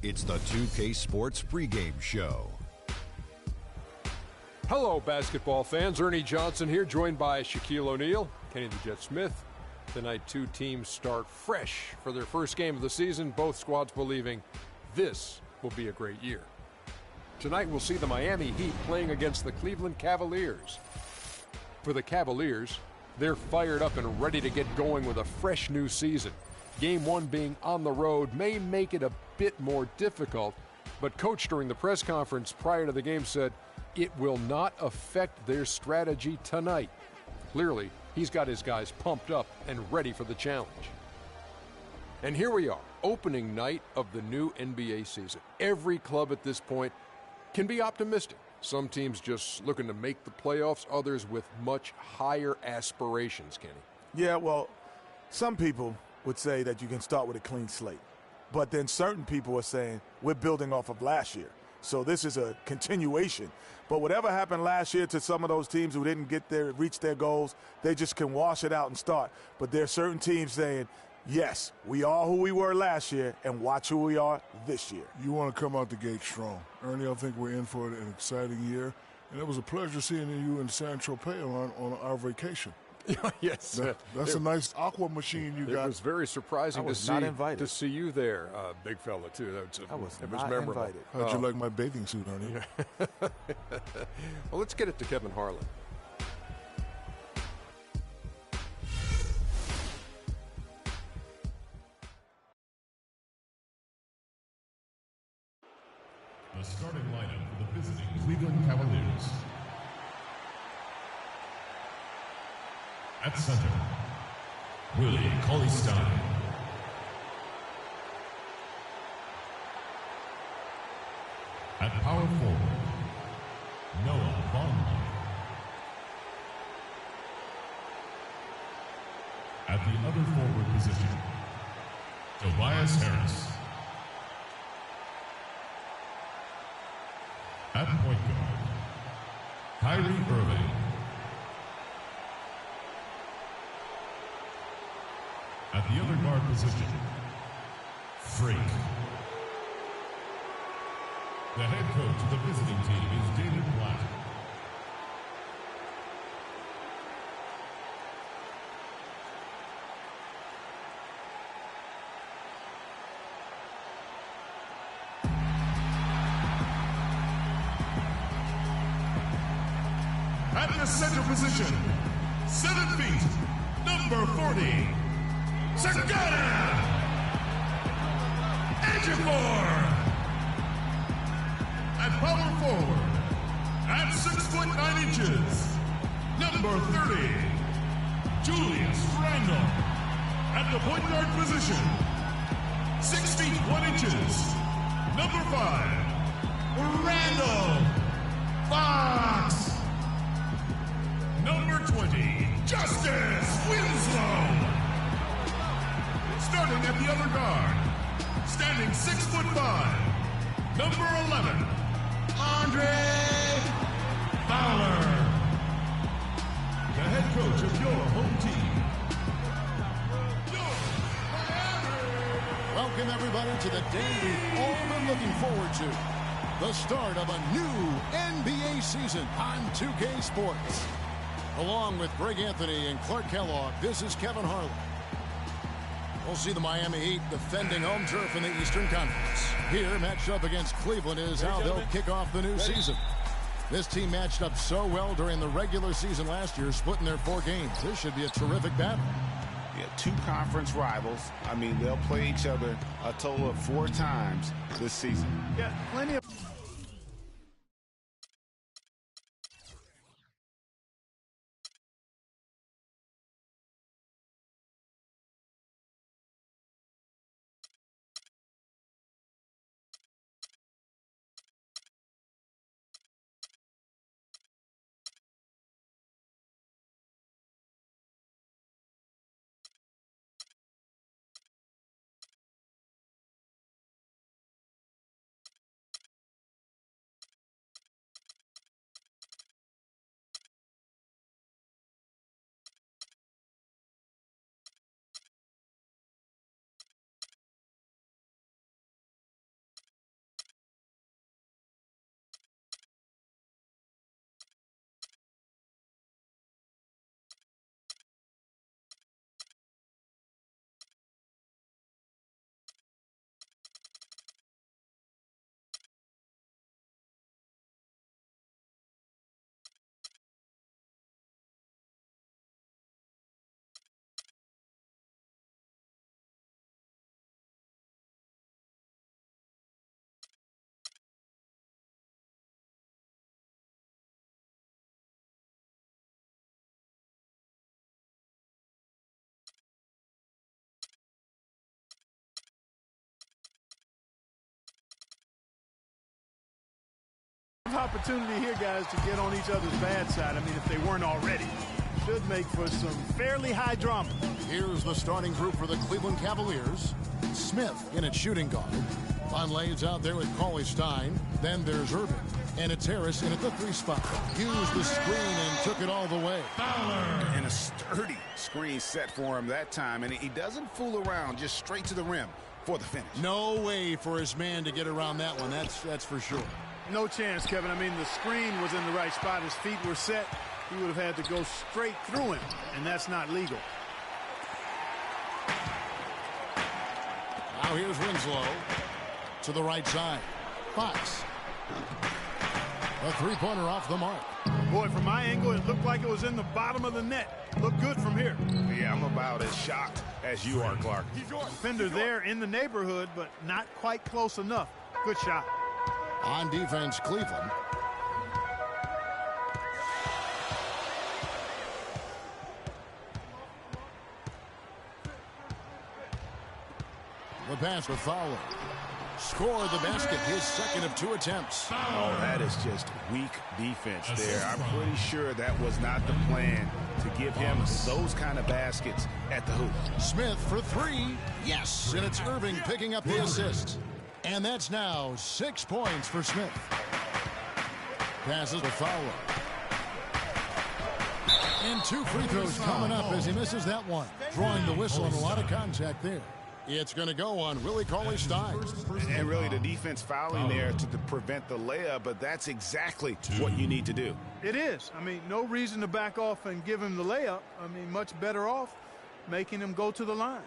It's the 2K Sports pregame show. Hello, basketball fans. Ernie Johnson here, joined by Shaquille O'Neal, Kenny the Jet Smith. Tonight, two teams start fresh for their first game of the season, both squads believing this will be a great year. Tonight, we'll see the Miami Heat playing against the Cleveland Cavaliers. For the Cavaliers, they're fired up and ready to get going with a fresh new season. Game one being on the road may make it a bit more difficult, but Coach during the press conference prior to the game said it will not affect their strategy tonight. Clearly, he's got his guys pumped up and ready for the challenge. And here we are, opening night of the new NBA season. Every club at this point can be optimistic. Some teams just looking to make the playoffs, others with much higher aspirations, Kenny. Yeah, well, some people would say that you can start with a clean slate. But then certain people are saying we're building off of last year. So this is a continuation. But whatever happened last year to some of those teams who didn't reach their goals, they just can wash it out and start. But there are certain teams saying, yes, we are who we were last year, and watch who we are this year. You want to come out the gate strong. Ernie, I think we're in for an exciting year. And it was a pleasure seeing you in Saint-Tropez on our vacation. Yes. That's a nice aqua machine you got. It was very surprising to see you there, big fella, too. I was memorable. invited. How'd you like my bathing suit, Ernie? Well, let's get it to Kevin Harlan. The starting lineup for the visiting Cleveland Cavaliers. At center, Willie Cauley-Stein. At power forward, Noah Vonleh. At the other forward position, Tobias Harris. At point guard, Kyrie Irving. At the other guard position, Freak. The head coach of the visiting team is David Blatt. At the center position, 7 feet, number 40. Sagana! Ejiofor! At power forward, at 6 foot 9 inches, number 30, Julius Randle. At the point guard position, 6 feet 1 inches, number 5, Randall Fox. Number 20, Justice Winslow. Starting at the other guard, standing 6 foot 5, number 11, Andre Fowler, the head coach of your home team. Welcome everybody to the day we've all been looking forward to. The start of a new NBA season on 2K Sports. Along with Greg Anthony and Clark Kellogg, this is Kevin Harlan. We'll see the Miami Heat defending home turf in the Eastern Conference. Here, matched up against Cleveland is how they'll kick off the new season. This team matched up so well during the regular season last year, splitting their 4 games. This should be a terrific battle. Yeah, 2 conference rivals. I mean, they'll play each other a total of 4 times this season. Yeah, plenty of opportunity here, guys, to get on each other's bad side. I mean, if they weren't already. Should make for some fairly high drama. Here's the starting group for the Cleveland Cavaliers. Smith in at shooting guard. Vonleh's out there with Cauley Stein. Then there's Irving. And it's Harris in at the 3 spot. Used the screen and took it all the way. Fowler. And a sturdy screen set for him that time. And he doesn't fool around, just straight to the rim for the finish. No way for his man to get around that one. That's for sure. No chance, Kevin. I mean, the screen was in the right spot. His feet were set. He would have had to go straight through him, and that's not legal. Now here's Winslow to the right side. Fox. A three-pointer off the mark. Boy, from my angle, it looked like it was in the bottom of the net. Looked good from here. Yeah, I'm about as shocked as you are, Clark. Defender there in the neighborhood, but not quite close enough. Good shot. On defense, Cleveland. The pass to Fowler. Scored the basket, his second of 2 attempts. Oh, that is just weak defense there. I'm pretty sure that was not the plan to give him those kind of baskets at the hoop. Smith for 3. Yes, and it's Irving picking up the assist. And that's now 6 points for Smith. Passes to Fowler. And 2 free throws coming up as he misses that one. Drawing the whistle and a lot of contact there. It's going to go on Willie Cauley-Stein. And really the defense fouling there to prevent the layup, but that's exactly what you need to do. It is. I mean, no reason to back off and give him the layup. I mean, much better off making him go to the line.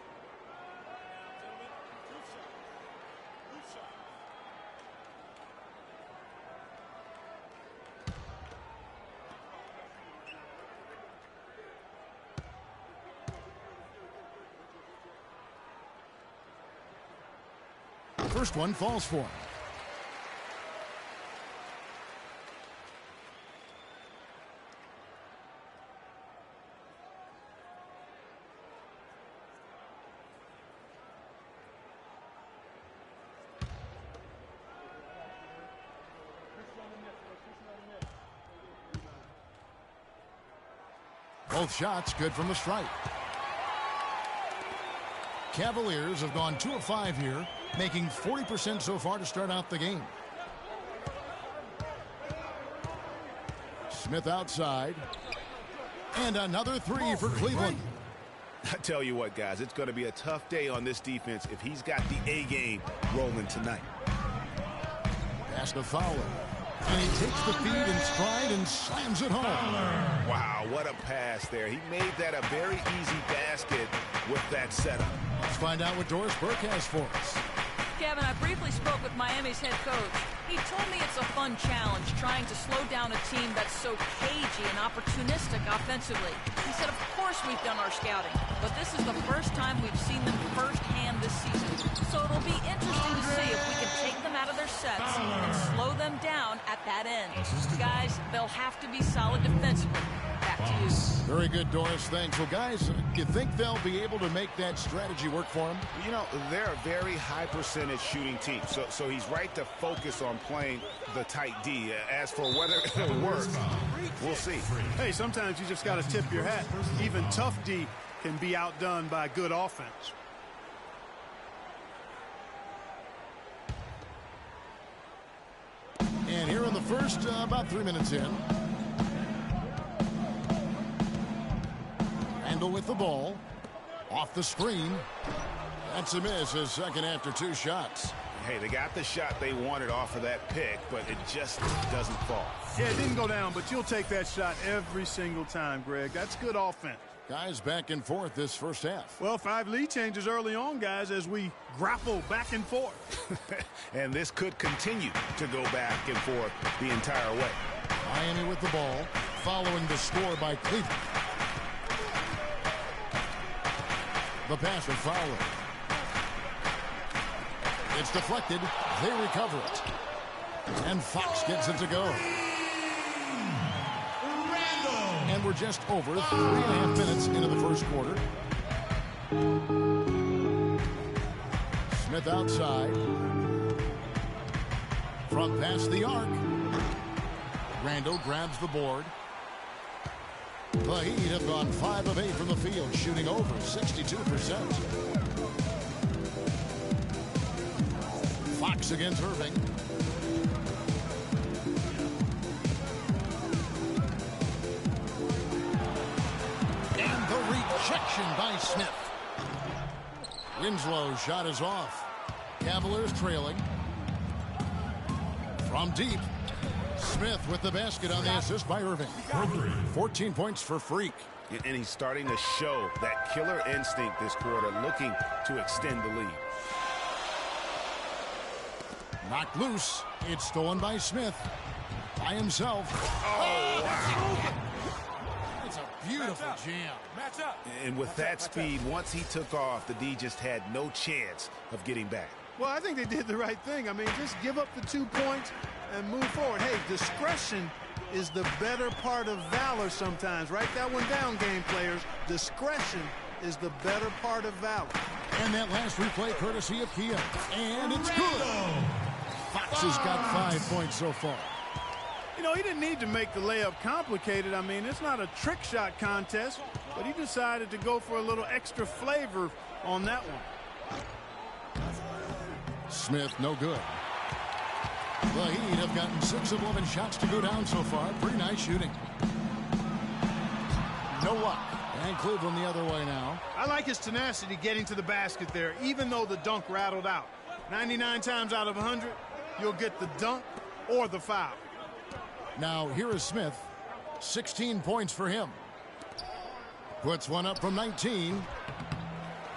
First one falls for him. Both shots good from the stripe. Cavaliers have gone 2 of 5 here, making 40% so far to start out the game. Smith outside. And another 3 for Cleveland. I tell you what, guys, it's going to be a tough day on this defense if he's got the A game rolling tonight. Pass to Fowler. And he takes the feed in stride and slams it home. Wow, what a pass there. He made that a very easy basket with that setup. Let's find out what Doris Burke has for us. Kevin, I briefly spoke with Miami's head coach. He told me it's a fun challenge trying to slow down a team that's so cagey and opportunistic offensively. He said, of course we've done our scouting, but this is the first time we've seen them firsthand this season. So it'll be interesting to see if we can take them out of their sets and slow them down at that end. Guys, they'll have to be solid defensively. Back to you. Very good, Doris. Thanks. Well, guys, you think they'll be able to make that strategy work for them? You know, they're a very high percentage shooting team, so he's right to focus on playing the tight D. As for whether it'll work, we'll see. Hey, sometimes you just got to tip your hat. Even tough D can be outdone by good offense. And here in the first, about 3 minutes in. Randall with the ball. Off the screen. That's a miss, his second after 2 shots. Hey, they got the shot they wanted off of that pick, but it just doesn't fall. Yeah, it didn't go down, but you'll take that shot every single time, Greg. That's good offense. Guys back and forth this first half. Well, 5 lead changes early on, guys, as we grapple back and forth. And this could continue to go back and forth the entire way. Miami with the ball, following the score by Cleveland. The pass from Fowler. It's deflected. They recover it. And Fox gets it to go. And we're just over 3.5 minutes into the first quarter. Smith outside. From past the arc. Randall grabs the board. The Heat have gone 5 of 8 from the field, shooting over 62%. Fox against Irving. And the rejection by Smith. Winslow's shot is off. Cavaliers trailing. From deep. Smith with the basket on the assist by Irving. 14 points for Freak. And he's starting to show that killer instinct this quarter, looking to extend the lead. Knocked loose. It's stolen by Smith. By himself. Oh, wow. It's a beautiful jam. And with that speed, once he took off, the D just had no chance of getting back. Well, I think they did the right thing. I mean, just give up the 2 points and move forward. Hey, discretion is the better part of valor sometimes. Write that one down, game players. Discretion is the better part of valor. And that last replay courtesy of Kia. And it's good. Fox has got 5 points so far. You know, he didn't need to make the layup complicated. I mean, it's not a trick shot contest, but he decided to go for a little extra flavor on that one. Smith, no good. The Heat have gotten 6 of 11 shots to go down so far. Pretty nice shooting. No luck. And Cleveland the other way now. I like his tenacity getting to the basket there, even though the dunk rattled out. 99 times out of 100, you'll get the dunk or the foul. Now here is Smith. 16 points for him. Puts one up from 19.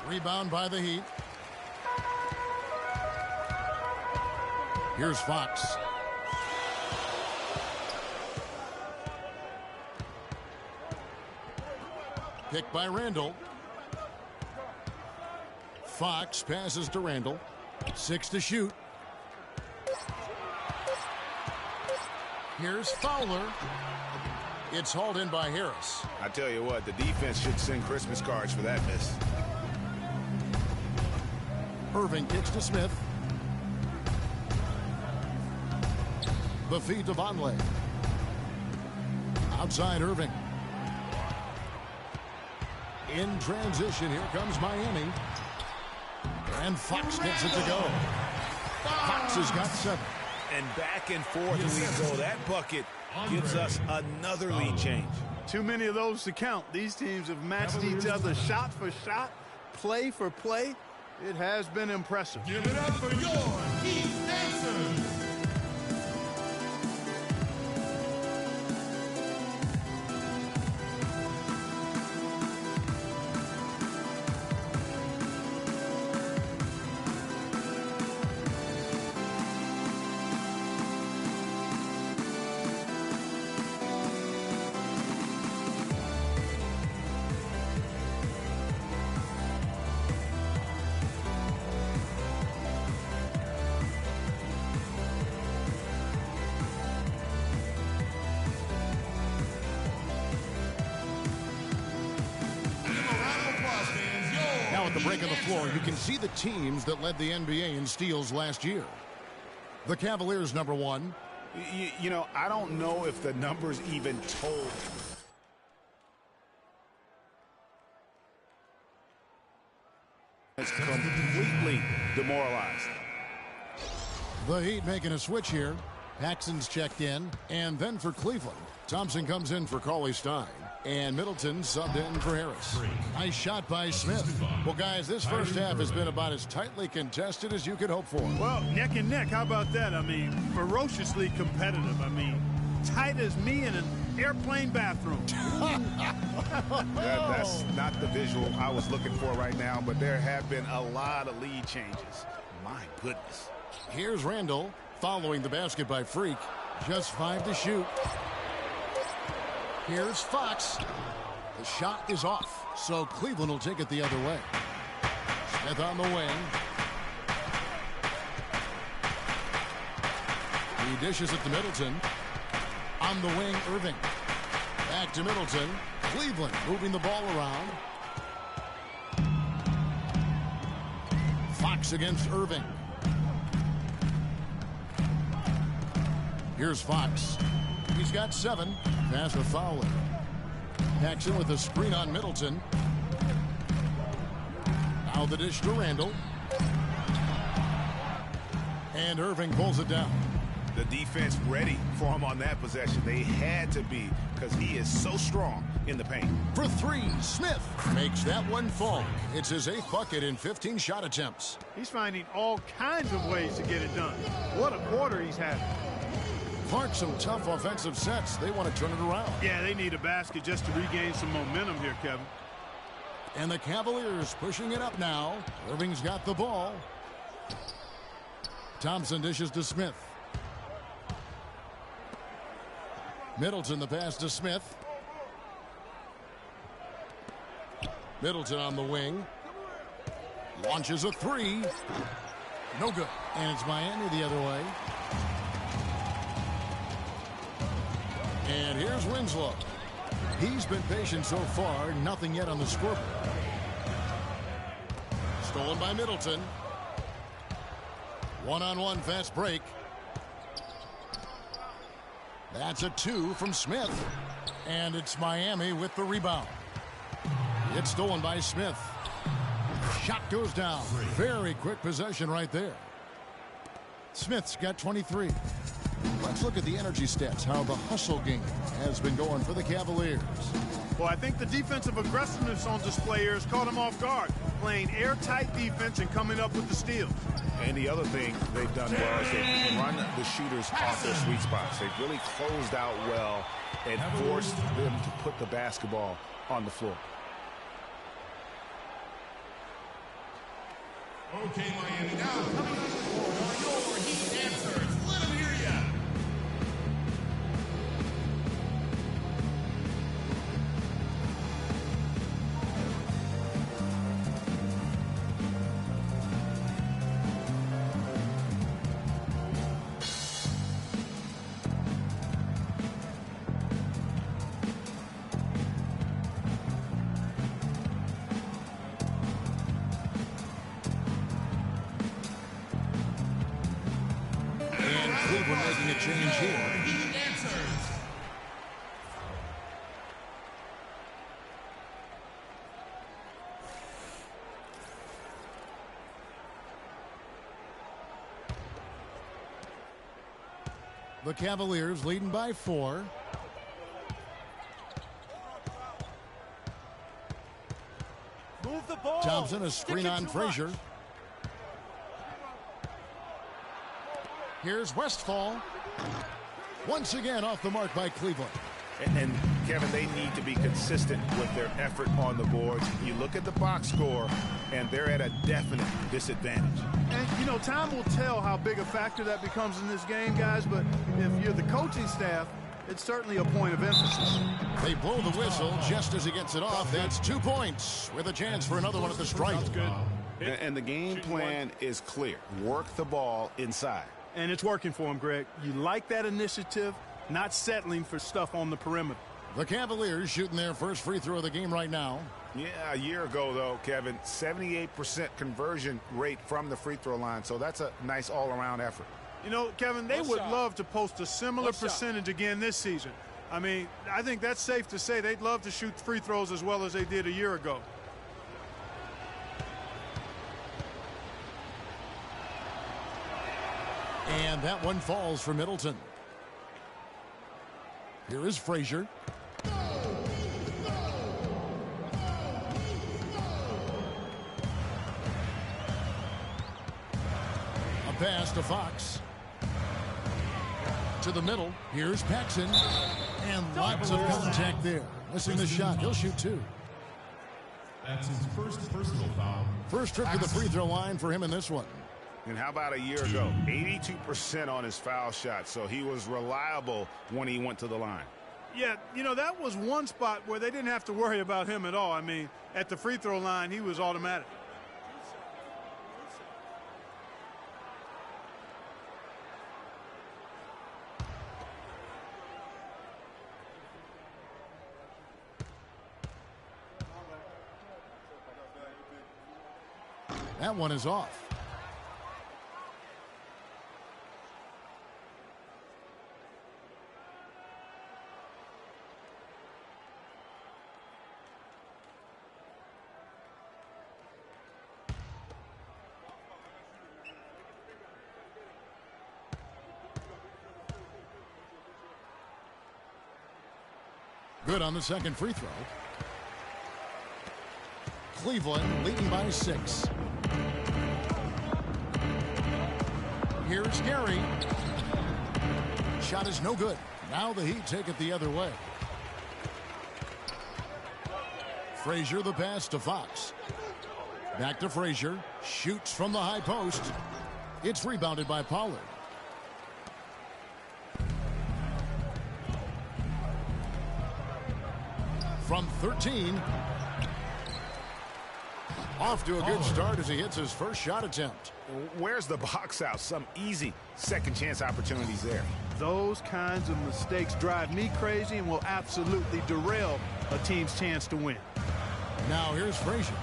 Rebound by the Heat. Here's Fox. Picked by Randall. Fox passes to Randall. 6 to shoot. Here's Fowler. It's hauled in by Harris. I tell you what, the defense should send Christmas cards for that miss. Irving kicks to Smith. The feed to Vonleh. Outside Irving. In transition, here comes Miami. And Fox gets it to go. Fox has got 7. And back and forth we go. That bucket gives us another lead change. Too many of those to count. These teams have matched each other shot for shot, play for play. It has been impressive. Give it up for your Heat Dancers. Now at the break of the floor, you can see the teams that led the NBA in steals last year. The Cavaliers, number 1. You know, I don't know if the numbers even told. It's completely demoralized. The Heat making a switch here. Paxson's checked in. And then for Cleveland, Thompson comes in for Cauley-Stein. And Middleton subbed in for Harris. Nice shot by Smith. Well, guys, this first half has been about as tightly contested as you could hope for. Well, neck and neck. How about that? I mean, ferociously competitive. I mean, tight as me in an airplane bathroom. That's not the visual I was looking for right now, but there have been a lot of lead changes. My goodness. Here's Randall following the basket by Freak. Just 5 to shoot. Here's Fox. The shot is off, so Cleveland will take it the other way. Smith on the wing. He dishes it to Middleton. On the wing, Irving. Back to Middleton. Cleveland moving the ball around. Fox against Irving. Here's Fox. He's got 7. Pass with Fowler. Paxson with a screen on Middleton. Now the dish to Randall. And Irving pulls it down. The defense ready for him on that possession. They had to be, because he is so strong in the paint. For 3, Smith makes that one fall. It's his 8th bucket in 15 shot attempts. He's finding all kinds of ways to get it done. What a quarter he's having. Clark, some tough offensive sets. They want to turn it around. Yeah, they need a basket just to regain some momentum here, Kevin. And the Cavaliers pushing it up now. Irving's got the ball. Thompson dishes to Smith. Middleton the pass to Smith. Middleton on the wing. Launches a 3. No good. And it's Miami the other way. And here's Winslow. He's been patient so far. Nothing yet on the scoreboard. Stolen by Middleton. One-on-one fast break. That's a 2 from Smith. And it's Miami with the rebound. It's stolen by Smith. Shot goes down. Very quick possession right there. Smith's got 23. Let's look at the energy stats, how the hustle game has been going for the Cavaliers. Well, I think the defensive aggressiveness on display here has caught him off guard, playing airtight defense and coming up with the steals. And the other thing they've done well is they've run the shooters off their sweet spots. They've really closed out well and forced them to put the basketball on the floor. Okay, Miami, now coming on the board are your Heat answers. Let them hear ya. Cleveland making a change here. Heat answers. The Cavaliers leading by 4. Move the ball. Thompson, a screen on Frazier. Here's Westphal. Once again off the mark by Cleveland. And Kevin, they need to be consistent with their effort on the boards. You look at the box score, and they're at a definite disadvantage. And, you know, time will tell how big a factor that becomes in this game, guys, but if you're the coaching staff, it's certainly a point of emphasis. They blow the whistle just as he gets it off. That's 2 points with a chance for another one at the stripe. And the game plan is clear. Work the ball inside. And it's working for him, Greg. You like that initiative, not settling for stuff on the perimeter. The Cavaliers shooting their first free throw of the game right now. Yeah, a year ago, though, Kevin, 78% conversion rate from the free throw line. So that's a nice all-around effort. You know, Kevin, they would love to post a similar percentage again this season. I mean, I think that's safe to say they'd love to shoot free throws as well as they did a year ago. And that one falls for Middleton. Here is Frazier. A pass to Fox. To the middle. Here's Paxson. And lots of contact there. Missing the shot. He'll shoot 2. That's his first personal foul. First trip to the free throw line for him in this one. And how about a year ago? 82% on his foul shot, so he was reliable when he went to the line. Yeah, you know, that was one spot where they didn't have to worry about him at all. I mean, at the free throw line, he was automatic. That one is off. Good on the second free throw. Cleveland leading by 6. Here's Gary. Shot is no good. Now the Heat take it the other way. Frazier the pass to Fox. Back to Frazier. Shoots from the high post. It's rebounded by Pollard. From 13. Off to a good start as he hits his first shot attempt. Where's the box out? Some easy second chance opportunities there. Those kinds of mistakes drive me crazy and will absolutely derail a team's chance to win. Now here's Frazier.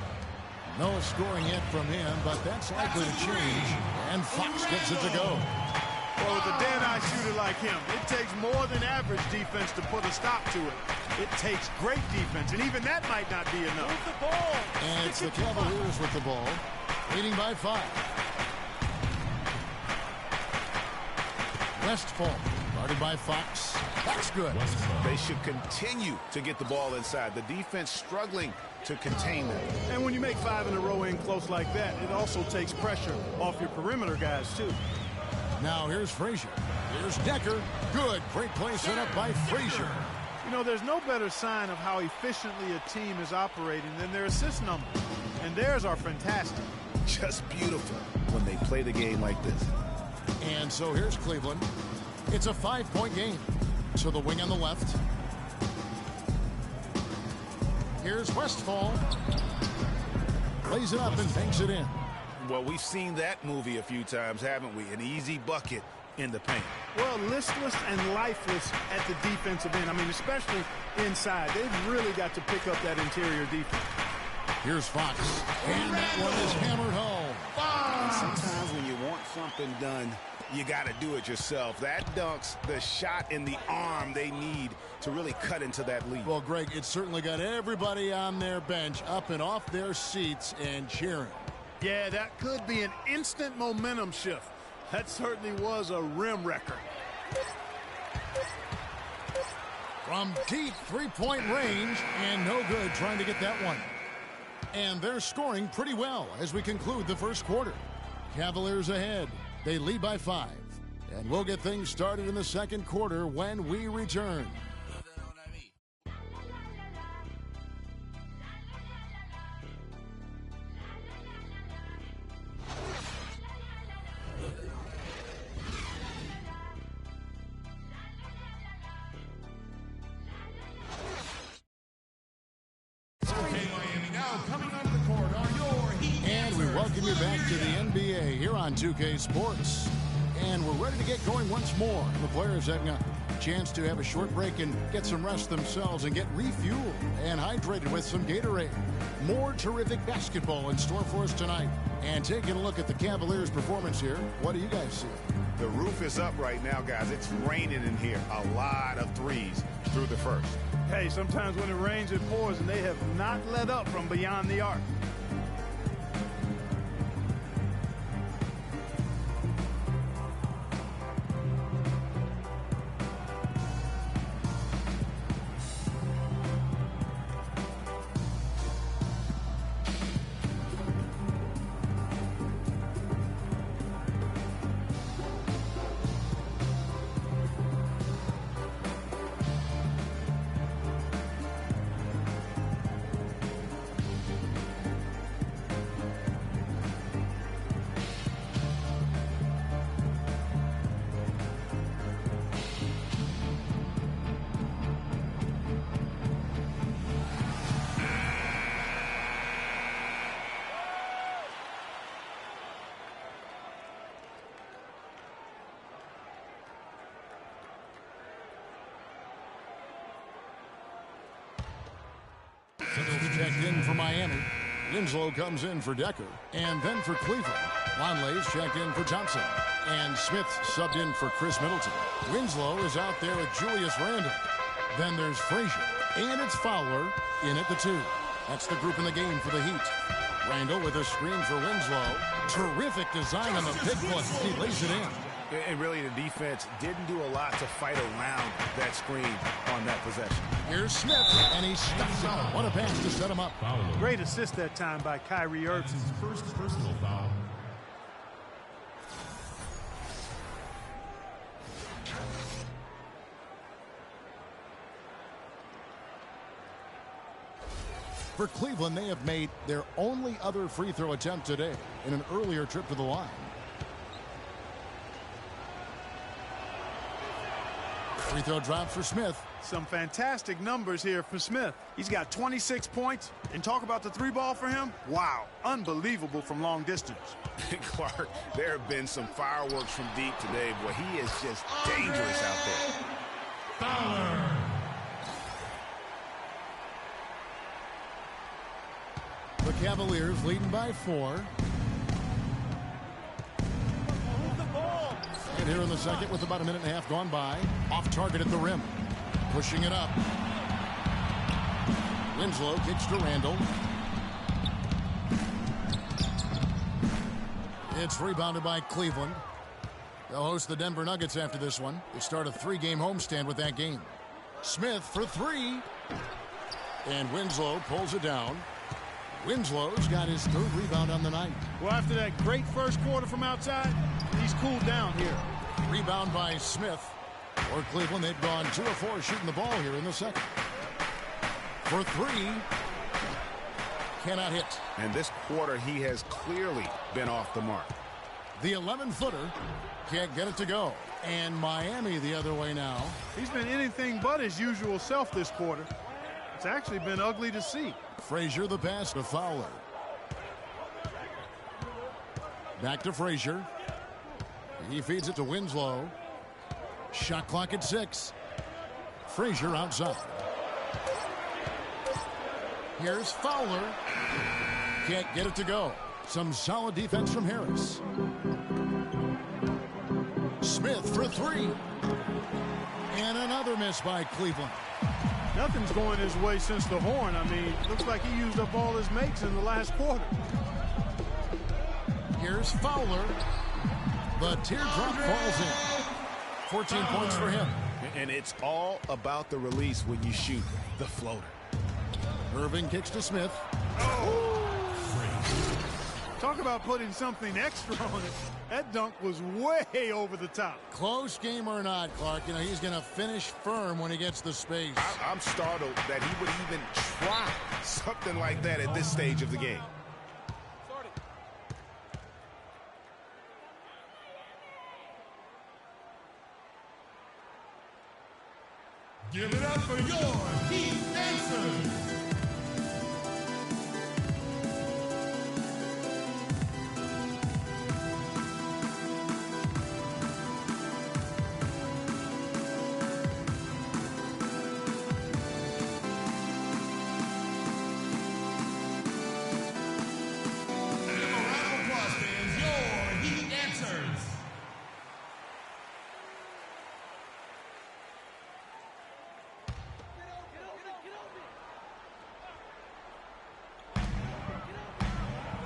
No scoring yet from him, but that's likely to change. And Fox gets it to go. Well, with a dead-eye shooter like him, it takes more than average defense to put a stop to it. It takes great defense, and even that might not be enough. Move the ball. And it's the Cavaliers with the ball, leading by 5. Westfall, guarded by Fox. That's good. They should continue to get the ball inside. The defense struggling to contain them. And when you make 5 in a row in close like that, it also takes pressure off your perimeter guys, too. Now here's Frazier. Here's Decker. Good. Great play set up by Frazier. You know, there's no better sign of how efficiently a team is operating than their assist numbers. And theirs are fantastic. Just beautiful when they play the game like this. And so here's Cleveland. It's a 5-point game. To the wing on the left. Here's Westfall. Lays it up and banks it in. Well, we've seen that movie a few times, haven't we? An easy bucket in the paint. Well, listless and lifeless at the defensive end. I mean, especially inside. They've really got to pick up that interior defense. Here's Fox. And that one is hammered home. Sometimes when you want something done, you got to do it yourself. That dunks the shot in the arm they need to really cut into that lead. Well, Greg, it certainly got everybody on their bench up and off their seats and cheering. Yeah, that could be an instant momentum shift. That certainly was a rim wrecker. From deep three-point range, and no good trying to get that one. And they're scoring pretty well as we conclude the first quarter. Cavaliers ahead. They lead by 5. And we'll get things started in the second quarter when we return. Welcome you back to the NBA here on 2K Sports. And we're ready to get going once more. The players having a chance to have a short break and get some rest themselves and get refueled and hydrated with some Gatorade. More terrific basketball in store for us tonight. And taking a look at the Cavaliers' performance here, what do you guys see? The roof is up right now, guys. It's raining in here. A lot of threes through the first. Hey, sometimes when it rains, it pours, and they have not let up from beyond the arc. Checked in for Miami. Winslow comes in for Decker. And then for Cleveland, Lonley's checked in for Thompson. And Smith subbed in for Chris Middleton. Winslow is out there with Julius Randle. Then there's Frazier. And it's Fowler in at the 2. That's the group in the game for the Heat. Randle with a screen for Winslow. Terrific design on the pick play. He lays it in. And really, the defense didn't do a lot to fight around that screen on that possession. Here's Smith, and he stuffs it. What a pass to set him up. Great assist that time by Kyrie Irving. First personal foul. For Cleveland, they have made their only other free throw attempt today in an earlier trip to the line. Free throw drop for Smith. Some fantastic numbers here for Smith. He's got 26 points. And talk about the three ball for him. Wow, unbelievable from long distance. Clark, there have been some fireworks from deep today. Boy, he is just dangerous out there. Fowler. The Cavaliers leading by 4. And here in the second with about a minute and a half gone by. Off target at the rim. Pushing it up. Winslow kicks to Randall. It's rebounded by Cleveland. They'll host the Denver Nuggets after this one. They start a 3-game homestand with that game. Smith for 3. And Winslow pulls it down. Winslow's got his 3rd rebound on the night. Well, after that great first quarter from outside, he's cooled down here. Rebound by Smith. For Cleveland, they've gone 2 of 4 shooting the ball here in the second. For 3. Cannot hit. And this quarter, he has clearly been off the mark. The 11-footer can't get it to go. And Miami the other way now. He's been anything but his usual self this quarter. It's actually been ugly to see. Frazier the pass to Fowler. Back to Frazier. He feeds it to Winslow. Shot clock at 6. Frazier outside. Here's Fowler. Can't get it to go. Some solid defense from Harris. Smith for 3. And another miss by Cleveland. Nothing's going his way since the horn. I mean, looks like he used up all his makes in the last quarter. Here's Fowler. The teardrop falls in. 14 points for him. And it's all about the release when you shoot the floater. Irving kicks to Smith. Talk about putting something extra on it. That dunk was way over the top. Close game or not, Clark, you know, he's going to finish firm when he gets the space. I'm startled that he would even try something like that at this stage of the game. Give it up for your Heat Dancers.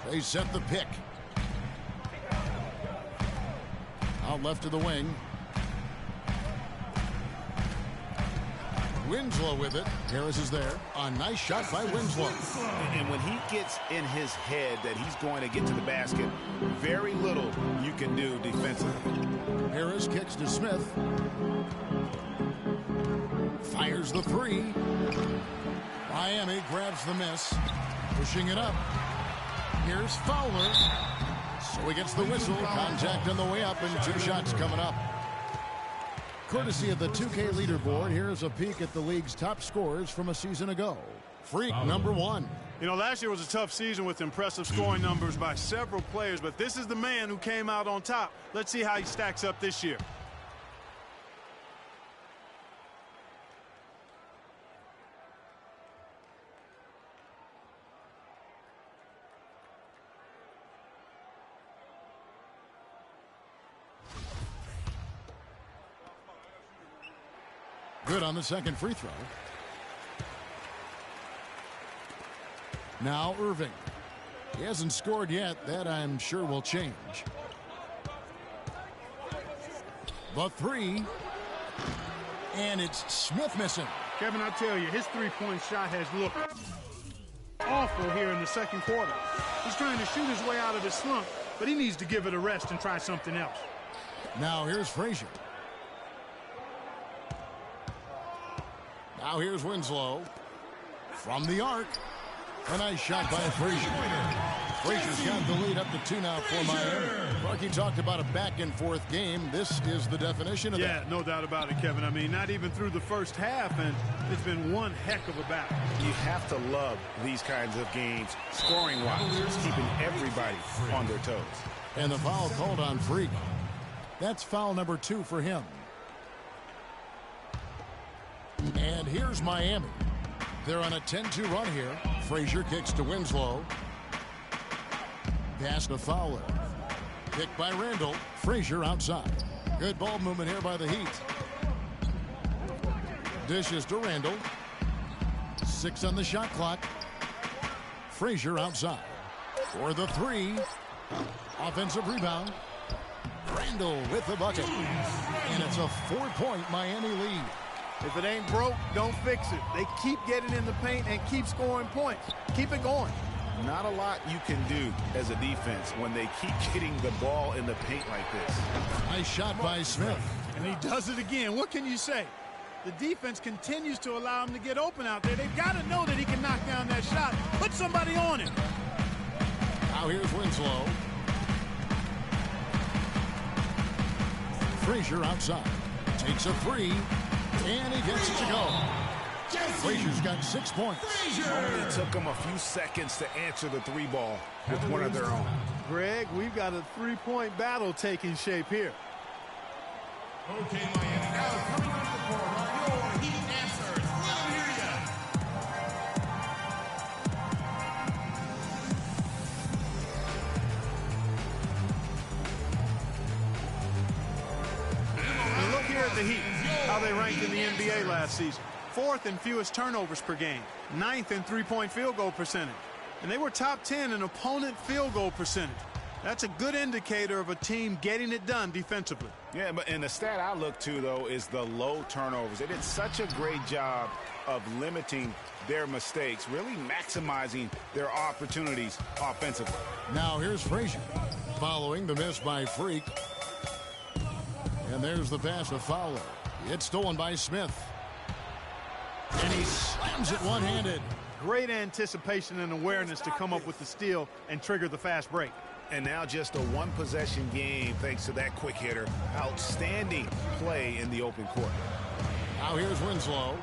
They set the pick. Out left to the wing. Winslow with it. Harris is there. A nice shot by Winslow. And when he gets in his head that he's going to get to the basket, very little you can do defensively. Harris kicks to Smith. Fires the 3. Miami grabs the miss. Pushing it up. Here's Fowler. So he gets the whistle. Contact on the way up and 2 shots coming up. Courtesy of the 2K leaderboard, here's a peek at the league's top scorers from a season ago. Freak number 1. You know, last year was a tough season with impressive scoring numbers by several players, but this is the man who came out on top. Let's see how he stacks up this year. Good on the second free throw. Now Irving. He hasn't scored yet. That I'm sure will change. The three. And it's Smith missing. Kevin, I tell you, his three-point shot has looked awful here in the second quarter. He's trying to shoot his way out of his slump, but he needs to give it a rest and try something else. Now here's Frazier. Now here's Winslow. From the arc. A nice shot by Frazier. Frazier's got the lead up to 2 now for Miami. Clarky talked about a back-and-forth game. This is the definition of that. Yeah, no doubt about it, Kevin. I mean, not even through the first half, and it's been one heck of a battle. You have to love these kinds of games, scoring-wise, keeping everybody on their toes. And the foul called on Freak. That's foul number 2 for him. And here's Miami. They're on a 10-2 run here. Frazier kicks to Winslow. Pass to Fowler. Picked by Randall. Frazier outside. Good ball movement here by the Heat. Dishes to Randall. 6 on the shot clock. Frazier outside. For the three. Offensive rebound. Randall with the bucket. And it's a 4-point Miami lead. If it ain't broke, don't fix it. They keep getting in the paint and keep scoring points. Keep it going. Not a lot you can do as a defense when they keep getting the ball in the paint like this. Nice shot by Smith. And he does it again. What can you say? The defense continues to allow him to get open out there. They've got to know that he can knock down that shot. Put somebody on him. Now here's Winslow. Frazier outside. Takes a three. And he gets it to go. Frazier's got 6 points. It took them a few seconds to answer the three ball with one of their own. Greg, we've got a three-point battle taking shape here. Okay, Miami, now coming off the court are your Heat answers. Let them hear ya. And look here at the Heat, how they ranked in the NBA last season. 4th in fewest turnovers per game, 9th in three-point field goal percentage. And they were top 10 in opponent field goal percentage. That's a good indicator of a team getting it done defensively. Yeah, but and the stat I look to, though, is the low turnovers. They did such a great job of limiting their mistakes, really maximizing their opportunities offensively. Now here's Frazier following the miss by Freak. And there's the pass to Fowler. It's stolen by Smith. And he slams it one-handed. Great anticipation and awareness to come up with the steal and trigger the fast break. And now just a one-possession game thanks to that quick hitter. Outstanding play in the open court. Now here's Winslow.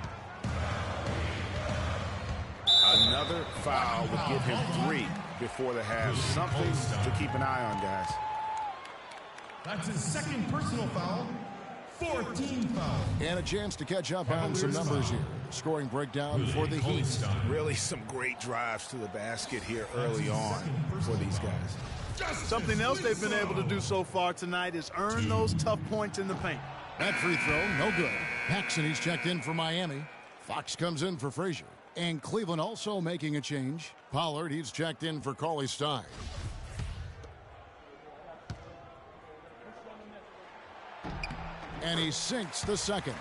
Another foul would give him 3 before the half. Something to keep an eye on, guys. That's his second personal foul. 14 fouls. And a chance to catch up on some numbers here. Scoring breakdown for the Heat. Really some great drives to the basket here early on for these guys. Something else they've been able to do so far tonight is earn those tough points in the paint. That free throw, no good. Paxson, he's checked in for Miami. Fox comes in for Frazier. And Cleveland also making a change. Pollard, he's checked in for Cauley Stein. And he sinks the second.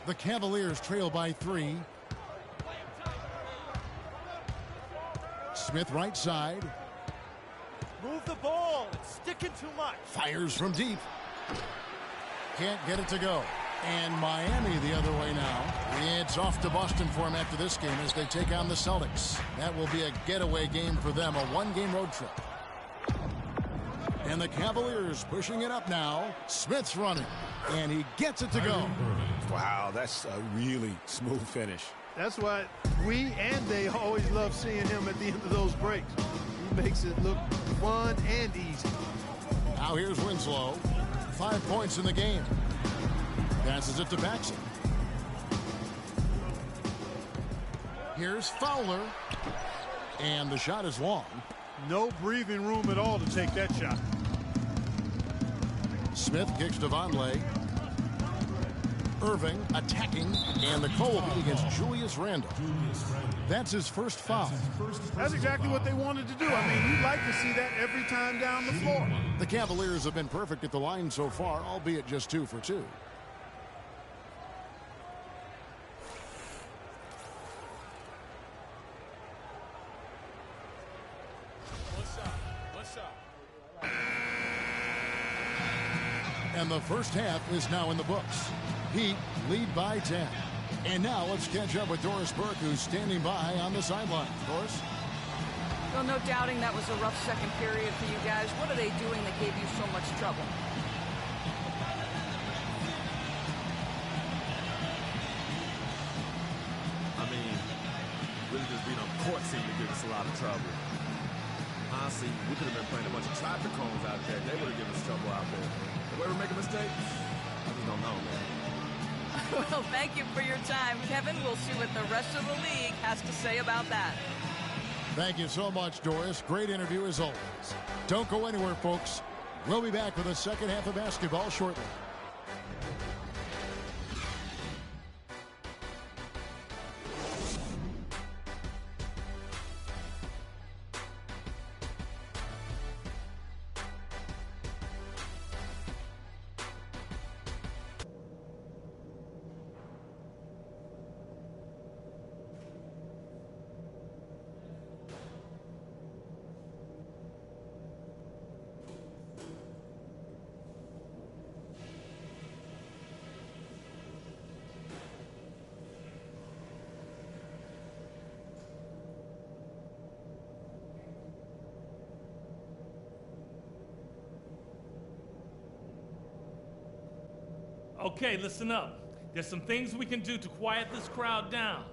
The Cavaliers trail by 3. Smith right side. Move the ball. It's sticking too much. Fires from deep. Can't get it to go. And Miami the other way now. It's off to Boston for him after this game as they take on the Celtics. That will be a getaway game for them, a one-game road trip. And the Cavaliers pushing it up now. Smith's running. And he gets it to go. Wow, that's a really smooth finish. That's why we and they always love seeing him at the end of those breaks. He makes it look fun and easy. Now here's Winslow. 5 points in the game. Passes it to Paxson. Here's Fowler. And the shot is long. No breathing room at all to take that shot. Smith kicks to Vonleh. Irving attacking, and the call will be against Julius Randle. That's his first foul. That's exactly what they wanted to do. I mean, you'd like to see that every time down the floor. The Cavaliers have been perfect at the line so far, albeit just 2 for 2. And the first half is now in the books. Heat lead by 10. And now let's catch up with Doris Burke, who's standing by on the sideline. Doris? Well, no doubting that was a rough second period for you guys. What are they doing that gave you so much trouble? I mean, really just being on court seemed to give us a lot of trouble. Honestly, we could have been playing a bunch of traffic cones out there. They would have given us trouble out there. If we ever make a mistake, I just don't know, man. Well, thank you for your time, Kevin. We'll see what the rest of the league has to say about that. Thank you so much, Doris. Great interview as always. Don't go anywhere, folks. We'll be back with the second half of basketball shortly. Okay, listen up. There's some things we can do to quiet this crowd down.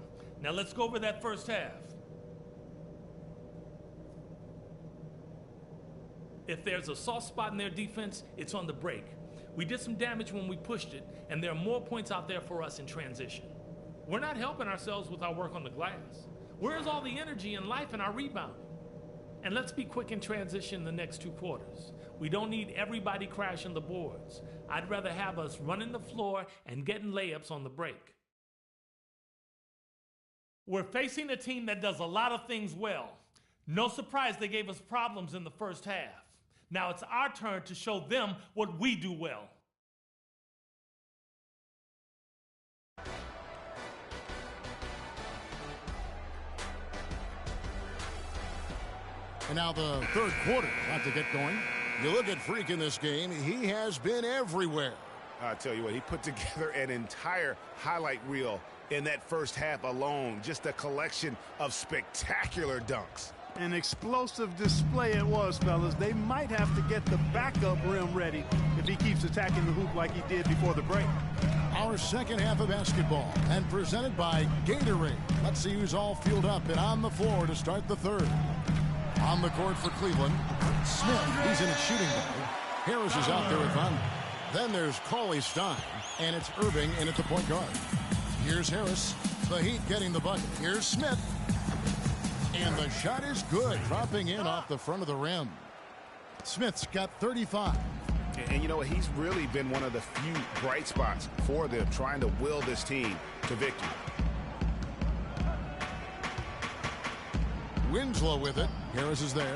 Now let's go over that first half. If there's a soft spot in their defense, it's on the break. We did some damage when we pushed it, and there are more points out there for us in transition. We're not helping ourselves with our work on the glass. Where's all the energy and life in our rebounding? And let's be quick in transition the next 2 quarters. We don't need everybody crashing the boards. I'd rather have us running the floor and getting layups on the break. We're facing a team that does a lot of things well. No surprise they gave us problems in the first half. Now it's our turn to show them what we do well. And now the third quarter about to get going. You look at Freak in this game, he has been everywhere. I tell you what, he put together an entire highlight reel in that first half alone. Just a collection of spectacular dunks. An explosive display it was, fellas. They might have to get the backup rim ready if he keeps attacking the hoop like he did before the break. Our second half of basketball, and presented by Gatorade. Let's see who's all fueled up and on the floor to start the third. On the court for Cleveland, Smith, he's in a shooting guard. Harris is out there with Von. Then there's Cauley Stein, and it's Irving in at the point guard. Here's Harris, the Heat getting the bucket. Here's Smith, and the shot is good, dropping in off the front of the rim. Smith's got 35. And you know what, he's really been one of the few bright spots for them, trying to will this team to victory. Winslow with it. Harris is there.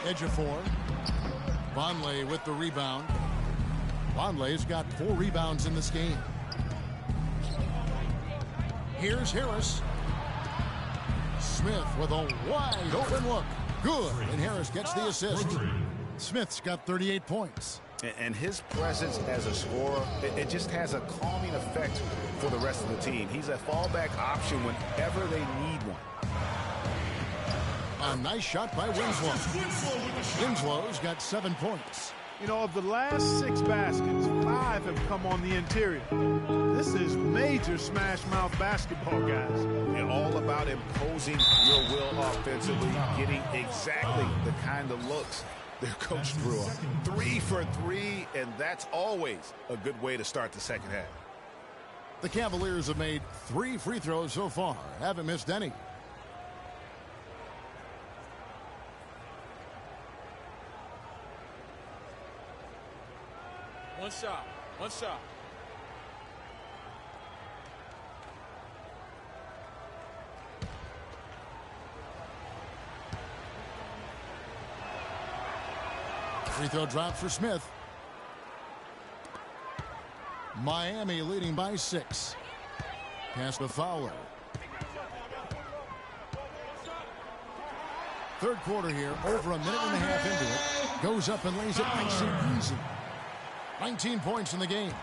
Edge of 4. Vonleh with the rebound. Vonleh's got 4 rebounds in this game. Here's Harris. Smith with a wide open look. Good. And Harris gets the assist. Smith's got 38 points. And his presence as a scorer, it just has a calming effect for the rest of the team. He's a fallback option whenever they need one. A nice shot by Winslow. Winslow's got 7 points. You know, of the last 6 baskets, 5 have come on the interior. This is major smash-mouth basketball, guys. They're all about imposing your will offensively, getting exactly the kind of looks their coach drew up. 3 for 3, and that's always a good way to start the second half. The Cavaliers have made 3 free throws so far. Haven't missed any. One shot. One shot. Free throw drop for Smith. Miami leading by 6. Pass to Fowler. Third quarter here, over a minute and a half into it. Goes up and lays it nice and easy. 19 points in the game.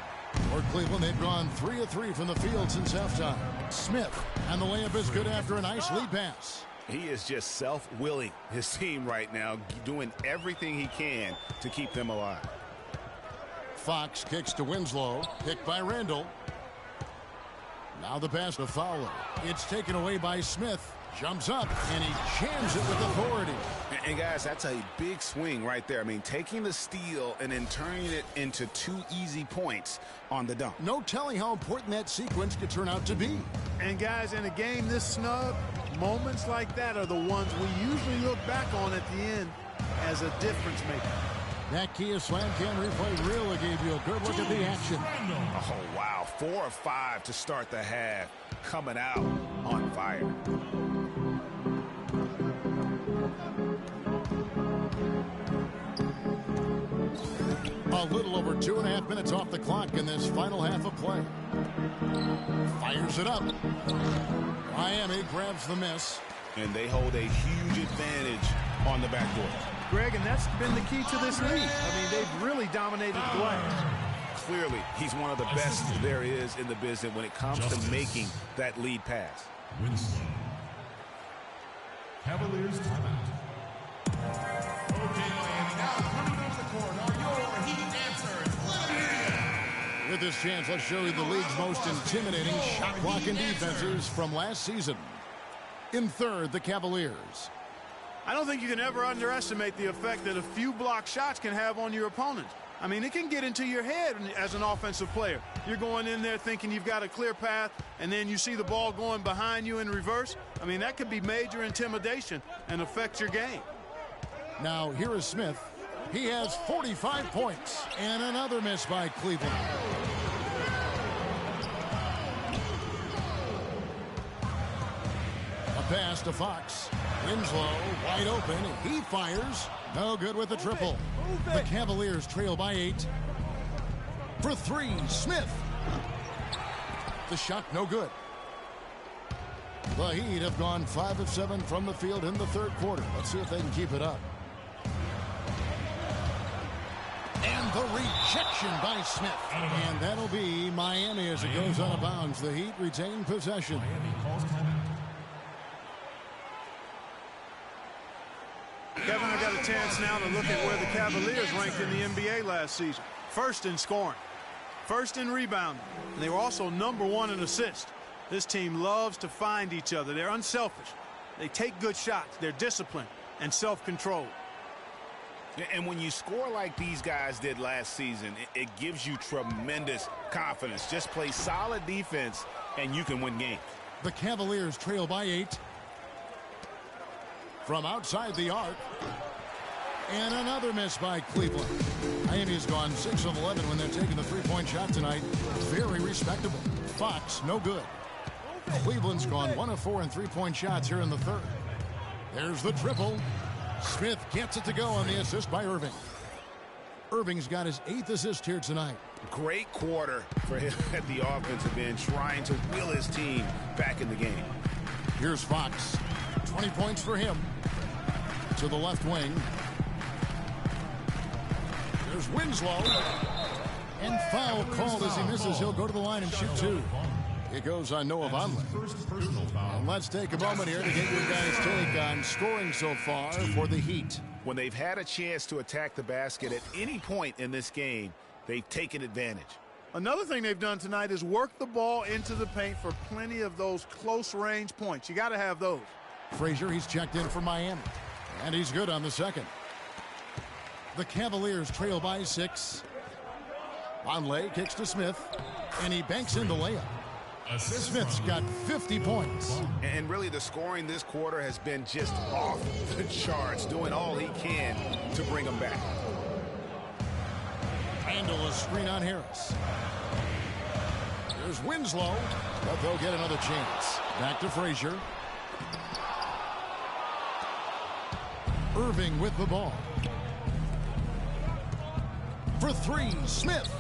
For Cleveland, they've gone 3 of 3 from the field since halftime. Smith, and the layup is good after a nice lead pass. He is just self-willing his team right now, doing everything he can to keep them alive. Fox kicks to Winslow, picked by Randall. Now the pass to Fowler. It's taken away by Smith. Jumps up, and he jams it with authority. And guys, that's a big swing right there. I mean, taking the steal and then turning it into 2 easy points on the dunk. No telling how important that sequence could turn out to be. And guys, in a game this snug, moments like that are the ones we usually look back on at the end as a difference maker. That Kia Slam Cam replay really gave you a good look at the action. Oh, wow. 4 of 5 to start the half. Coming out on fire. A little over 2.5 minutes off the clock in this final half of play. Fires it up. Miami grabs the miss. And they hold a huge advantage on the backboard. Greg, and that's been the key to this league. I mean, they've really dominated the glass. Clearly, he's one of the best there is in the business when it comes to making that lead pass. Winslow. Cavaliers timeout. Okay, Miami, now coming off the court are your Heat dancers. With this chance, let's show you the league's most intimidating shot-blocking defenses from last season. In third, the Cavaliers. I don't think you can ever underestimate the effect that a few block shots can have on your opponent. I mean, it can get into your head as an offensive player. You're going in there thinking you've got a clear path, and then you see the ball going behind you in reverse. I mean, that could be major intimidation and affect your game. Now, here is Smith. He has 45 points, and another miss by Cleveland. A pass to Fox. Winslow wide open. He fires. No good with the triple. The Cavaliers trail by 8. For 3, Smith. The shot no good. The Heat have gone 5 of 7 from the field in the third quarter. Let's see if they can keep it up. And the rejection by Smith. And that'll be Miami as it goes out of bounds. The Heat retain possession. Miami calls timeout. Kevin, I got a chance now to look at where the Cavaliers ranked in the NBA last season. First in scoring, first in rebounding, and they were also #1 in assists. This team loves to find each other. They're unselfish. They take good shots. They're disciplined and self-controlled. And when you score like these guys did last season, it gives you tremendous confidence. Just play solid defense, and you can win games. The Cavaliers trail by 8. From outside the arc. And another miss by Cleveland. Miami's gone 6 of 11 when they're taking the three-point shot tonight. Very respectable. Fox, no good. Cleveland's gone 1 of 4 in three-point shots here in the third. There's the triple. Smith gets it to go on the assist by Irving. Irving's got his 8th assist here tonight. Great quarter for him at the offensive end, trying to will his team back in the game. Here's Fox. 20 points for him. To the left wing. There's Winslow. And foul called as he misses. He'll go to the line and shoot 2. It goes on Noah Vonleh. And let's take a moment here to get your guys' take on scoring so far for the Heat. When they've had a chance to attack the basket at any point in this game, they've taken advantage. Another thing they've done tonight is work the ball into the paint for plenty of those close-range points. You got to have those. Frazier, he's checked in for Miami. And he's good on the second. The Cavaliers trail by 6. Vonleh kicks to Smith. And he banks in the layup. Smith's got 50 points. And really the scoring this quarter has been just off the charts, doing all he can to bring them back. Randall a screen on Harris. There's Winslow, but they'll get another chance. Back to Frazier. Irving with the ball. For three, Smith.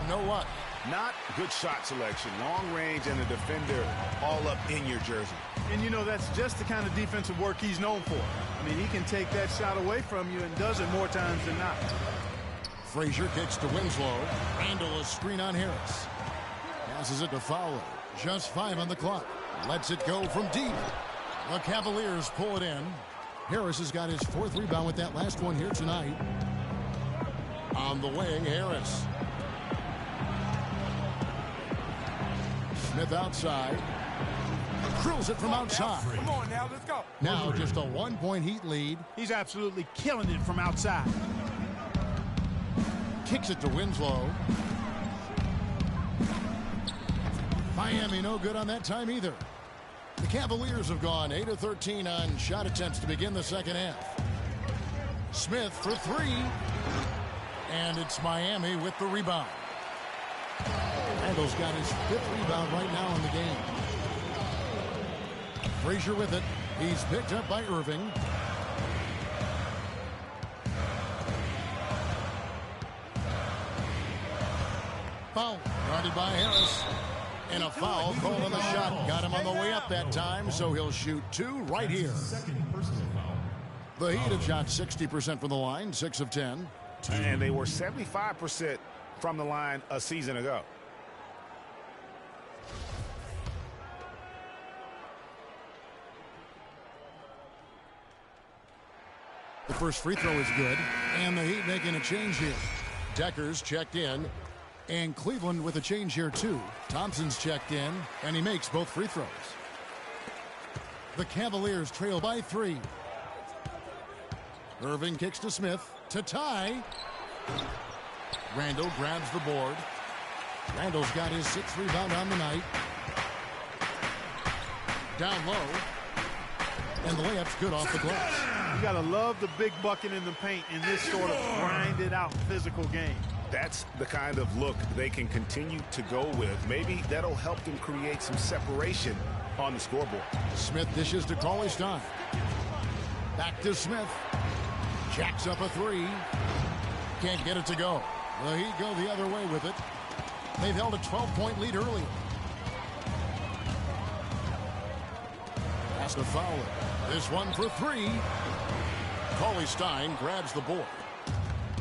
No what? Not good shot selection. Long range and a defender all up in your jersey. And, you know, that's just the kind of defensive work he's known for. I mean, he can take that shot away from you and does it more times than not. Frazier kicks to Winslow. Randall a screen on Harris. Passes it to Fowler. Just 5 on the clock. Lets it go from deep. The Cavaliers pull it in. Harris has got his 4th rebound with that last one here tonight. On the wing, Harris. Smith outside. Drills it from outside. Come on now, let's go. Now just a 1-point Heat lead. He's absolutely killing it from outside. Kicks it to Winslow. Miami no good on that time either. The Cavaliers have gone 8 of 13 on shot attempts to begin the second half. Smith for 3. And it's Miami with the rebound. Randall's got his 5th rebound right now in the game. Frazier with it. He's picked up by Irving. Foul guarded by Harris. And a foul called on the shot. Got him on the way up that time, so he'll shoot 2 right here. The Heat have shot 60% from the line, 6 of 10. And they were 75% from the line a season ago. The first free throw is good, and the Heat making a change here. Decker's checked in, and Cleveland with a change here too. Thompson's checked in, and he makes both free throws. The Cavaliers trail by 3. Irving kicks to Smith to tie. Randall grabs the board. Randall's got his 6th rebound on the night. Down low. And the layup's good off the glass. You got to love the big bucket in the paint in this sort of grinded out physical game. That's the kind of look they can continue to go with. Maybe that'll help them create some separation on the scoreboard. Smith dishes to Cauley-Stein. Back to Smith. Jacks up a 3. Can't get it to go. The Heat go the other way with it. They've held a 12-point lead earlier. Pass to Fowler. This one for 3. Cauley-Stein grabs the board.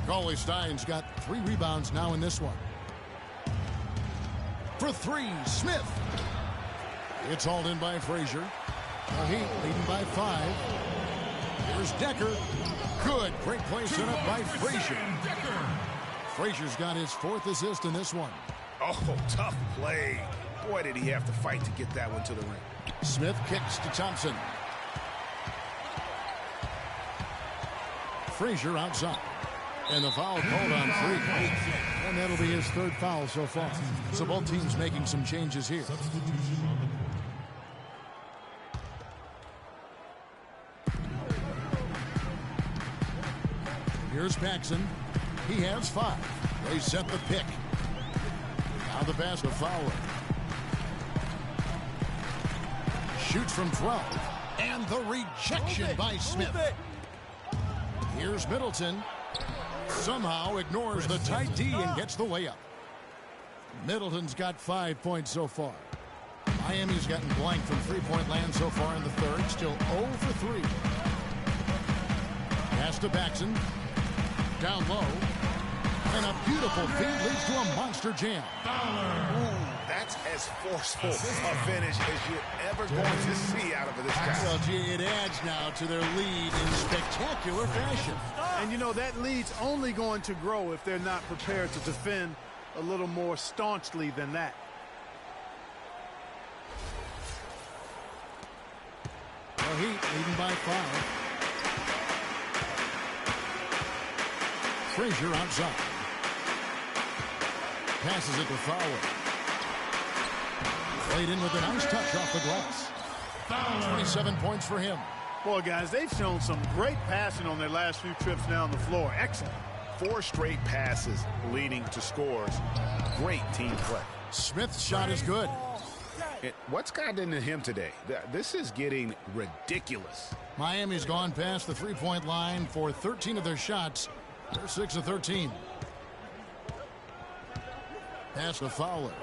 Cauley-Stein's got 3 rebounds now in this one. For 3, Smith. It's hauled in by Frazier. The Heat leading by 5. Here's Decker. Good. Great play set up by Frazier. Frazier's got his 4th assist in this one. Oh, tough play. Boy, did he have to fight to get that one to the ring. Smith kicks to Thompson. Frazier outside. And the foul called on 3. And that'll be his 3rd foul so far. So both teams making some changes here. Here's Paxson. He has 5. They set the pick. Now the pass to Fowler. Shoots from 12. And the rejection by Smith. Here's Middleton. Somehow ignores the tight D and gets the layup. Middleton's got 5 points so far. Miami's gotten blank from 3-point land so far in the 3rd. Still 0 for 3. Pass to Paxson. Down low. And a beautiful feed leads to a monster jam. Ooh, that's as forceful a finish as you're ever going to see out of this guy. Well, gee, it adds now to their lead in spectacular fashion. And you know, that lead's only going to grow if they're not prepared to defend a little more staunchly than that. The Heat leading by 5. Frazier outside. Passes it to Fowler. Played in with a nice touch off the glass. 27 points for him. Boy, guys, they've shown some great passing on their last few trips down the floor. Excellent. 4 straight passes leading to scores. Great team play. Smith's shot is good. What's gotten into him today? This is getting ridiculous. Miami's gone past the 3-point line for 13 of their shots. They're 6 of 13. Pass to Fowler.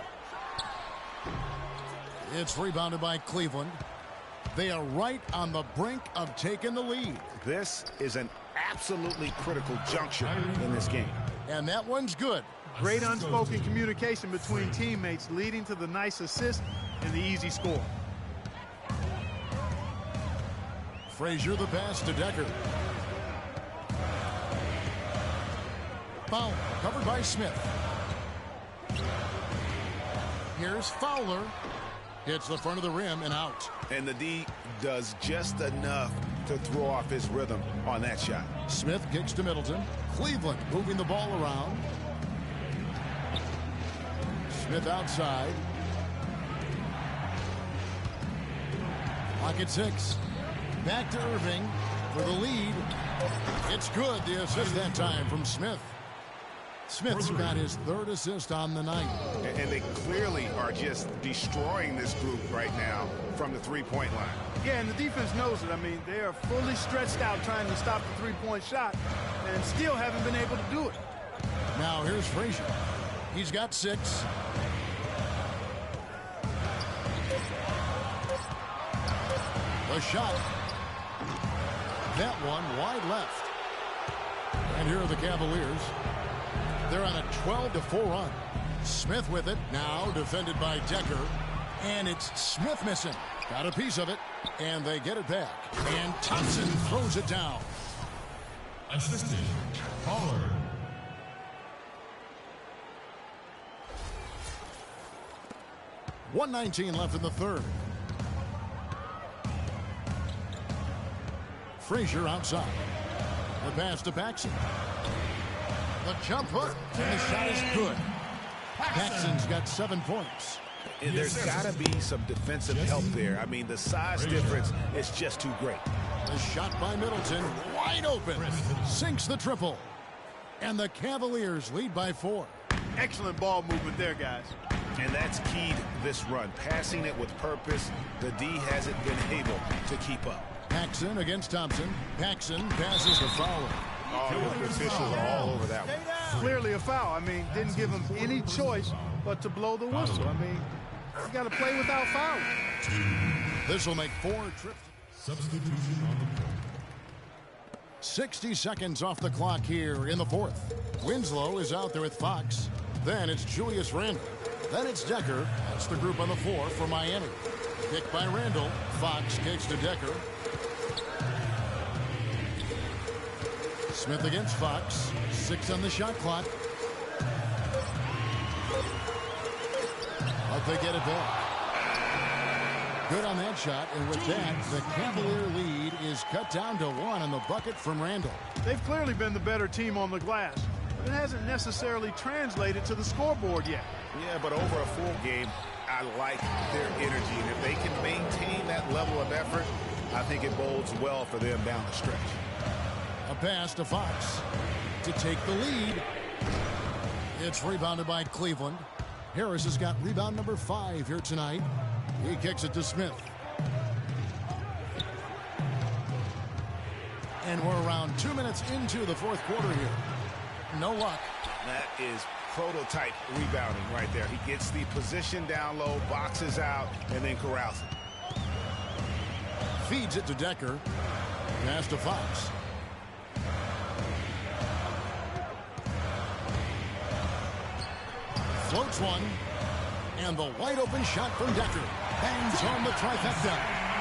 It's rebounded by Cleveland. They are right on the brink of taking the lead. This is an absolutely critical juncture in this game. And that one's good. Great unspoken communication between teammates leading to the nice assist and the easy score. Frazier the pass to Decker. Foul covered by Smith. Here's Fowler. Hits the front of the rim and out. And the D does just enough to throw off his rhythm on that shot. Smith kicks to Middleton. Cleveland moving the ball around. Smith outside. Clock at 6. Back to Irving for the lead. It's good. The assist that time from Smith. Smith's got his 3rd assist on the night. And they clearly are just destroying this group right now from the three-point line. Yeah, and the defense knows it. I mean, they are fully stretched out trying to stop the three-point shot and still haven't been able to do it. Now here's Frazier. He's got 6. The shot. That one wide left. And here are the Cavaliers. They're on a 12-4 run. Smith with it. Now defended by Decker. And it's Smith missing. Got a piece of it. And they get it back. And Thompson throws it down. Assistant, Pollard. .119 left in the 3rd. Frazier outside. The pass to Paxson. The jump hook, and the shot is good. Paxson's got 7 points. And there's got to be some defensive help there. I mean, the size difference is just too great. The shot by Middleton, wide open, sinks the triple. And the Cavaliers lead by 4. Excellent ball movement there, guys. And that's keyed this run. Passing it with purpose. The D hasn't been able to keep up. Paxson against Thompson. Paxson passes to Fowler. Oh, the officials are all over that one. Clearly a foul. I mean, didn't give him any choice but to blow the whistle. I mean, you got to play without fouling. This will make 4 trips. Substitution on the court. 60 seconds off the clock here in the 4th. Winslow is out there with Fox. Then it's Julius Randle. Then it's Decker. That's the group on the 4 for Miami. Kick by Randle. Fox kicks to Decker. Smith against Fox. 6 on the shot clock. But they get it back. Good on that shot, and with that, the Cavalier lead is cut down to 1 on the bucket from Randle. They've clearly been the better team on the glass, but it hasn't necessarily translated to the scoreboard yet. Yeah, but over a full game, I like their energy, and if they can maintain that level of effort, I think it bodes well for them down the stretch. A pass to Fox to take the lead. It's rebounded by Cleveland. Harris has got rebound number 5 here tonight. He kicks it to Smith. And we're around 2 minutes into the 4th quarter here. No luck. That is prototype rebounding right there. He gets the position down low, boxes out, and then corrals it. Feeds it to Decker. Pass to Fox. Floats one. And the wide open shot from Decker. Bangs home the trifecta.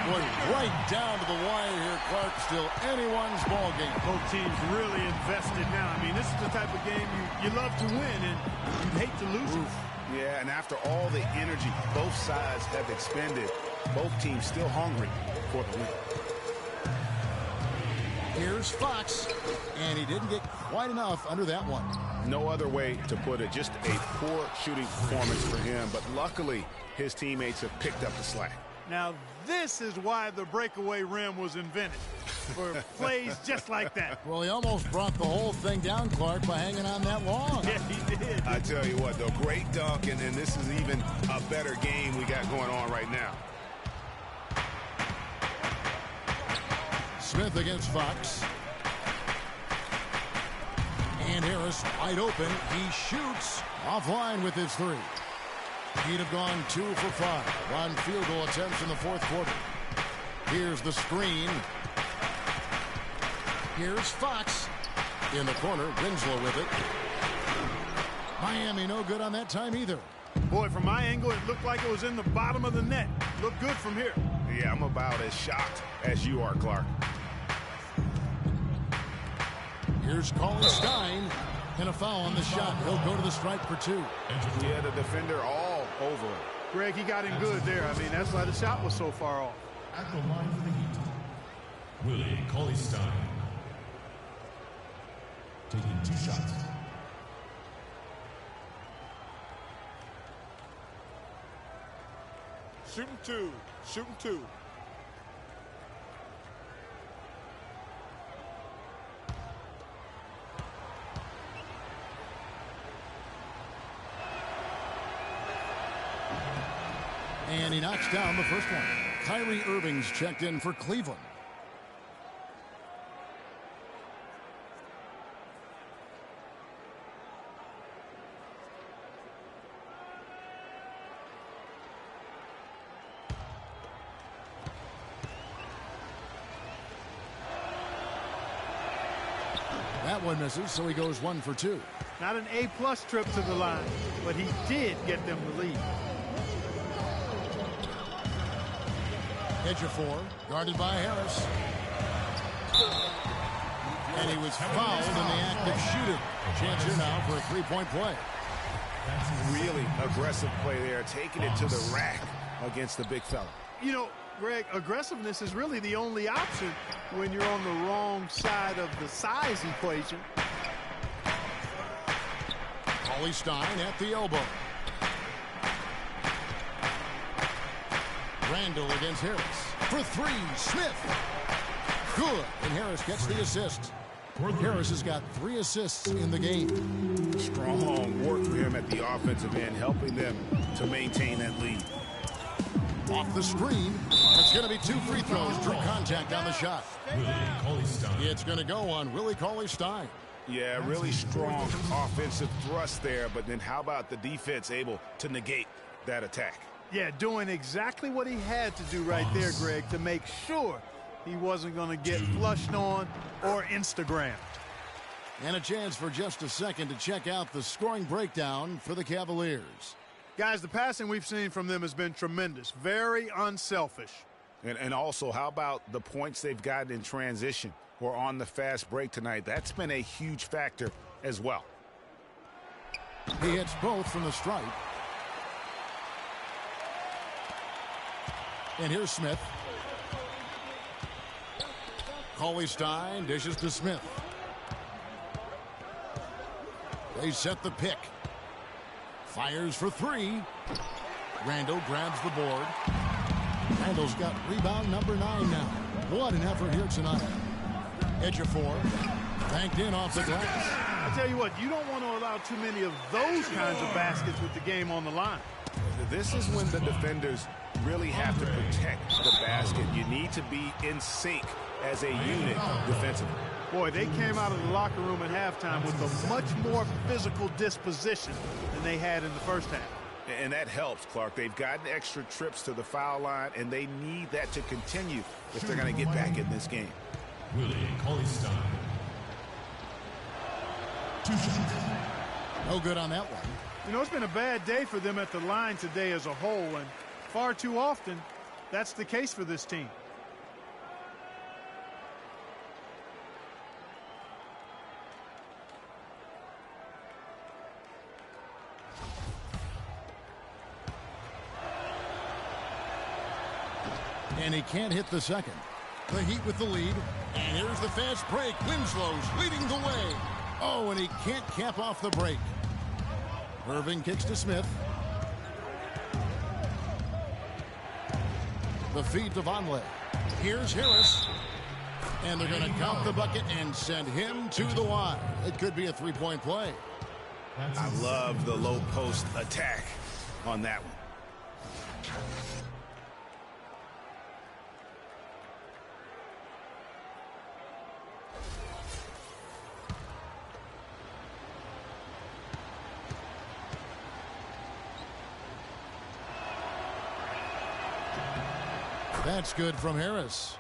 Boy, right down to the wire here, Clark. Still anyone's ball game. Both teams really invested now. I mean, this is the type of game you love to win, and you hate to lose it. Yeah, and after all the energy both sides have expended, both teams still hungry for the win. Here's Fox, and he didn't get quite enough under that one. No other way to put it. Just a poor shooting performance for him, but luckily his teammates have picked up the slack. Now, this is why the breakaway rim was invented, for plays just like that. Well, he almost brought the whole thing down, Clark, by hanging on that long. Yeah, he did. I tell you what, though, great dunk, and this is even a better game we got going on right now. Smith against Fox. And Harris wide open. He shoots. Offline with his three. He'd have gone 2 for 5 on field goal attempts in the fourth quarter. Here's the screen. Here's Fox. In the corner, Winslow with it. Miami no good on that time either. Boy, from my angle, it looked like it was in the bottom of the net. Looked good from here. Yeah, I'm about as shocked as you are, Clark. Here's Cauley Stein. And a foul on the shot. He'll go to the strike for 2. Yeah, the defender all over him. Greg, he got in good there. I mean, that's why the shot was so far off. At the line for the Heat, Willie Cauley-Stein. Taking 2 shots. Shooting 2. Shooting 2. And he knocks down the first one. Kyrie Irving's checked in for Cleveland. That one misses, so he goes 1 for 2. Not an A-plus trip to the line, but he did get them the lead. Edge of 4, guarded by Harris. And he was fouled in the act of shooting. Chance here now for a 3-point play. Really aggressive play there, taking it to the rack against the big fella. You know, Greg, aggressiveness is really the only option when you're on the wrong side of the size equation. Cauley-Stein at the elbow. Randall against Harris. For 3, Smith. Good. And Harris gets the assist. Harris has got 3 assists in the game. Strong work for him at the offensive end, helping them to maintain that lead. Off the screen. It's going to be 2 free throws. Drew contact on the shot. It's going to go on Willie Cauley-Stein. Yeah, really strong offensive thrust there, but then how about the defense able to negate that attack? Yeah, doing exactly what he had to do right there, Greg, to make sure he wasn't going to get flushed on or Instagrammed. And a chance for just a second to check out the scoring breakdown for the Cavaliers. Guys, the passing we've seen from them has been tremendous. Very unselfish. And also, how about the points they've gotten in transition or on the fast break tonight? That's been a huge factor as well. He hits both from the stripe. And here's Smith. Cauley-Stein dishes to Smith. They set the pick. Fires for 3. Randall grabs the board. Randall's got rebound number 9 now. What an effort here tonight. Edge of 4. Banked in off the glass. I tell you what, you don't want to allow too many of those kinds of baskets with the game on the line. This is when the defenders really have to protect the basket. You need to be in sync as a unit defensively. Boy, they came out of the locker room at halftime with a much more physical disposition than they had in the first half. And that helps, Clark. They've gotten extra trips to the foul line, and they need that to continue if they're going to get back in this game. Willie Cauley-Stein. 2 shots. No good on that one. You know, it's been a bad day for them at the line today as a whole, and far too often, that's the case for this team. And he can't hit the second. The Heat with the lead. And here's the fast break. Winslow's leading the way. Oh, and he can't cap off the break. Irving kicks to Smith. The feed to Vonleh. Here's Harris. And they're going to count the bucket and send him to the line. It could be a 3-point play. I love the low post attack on that one. That's good from Harris.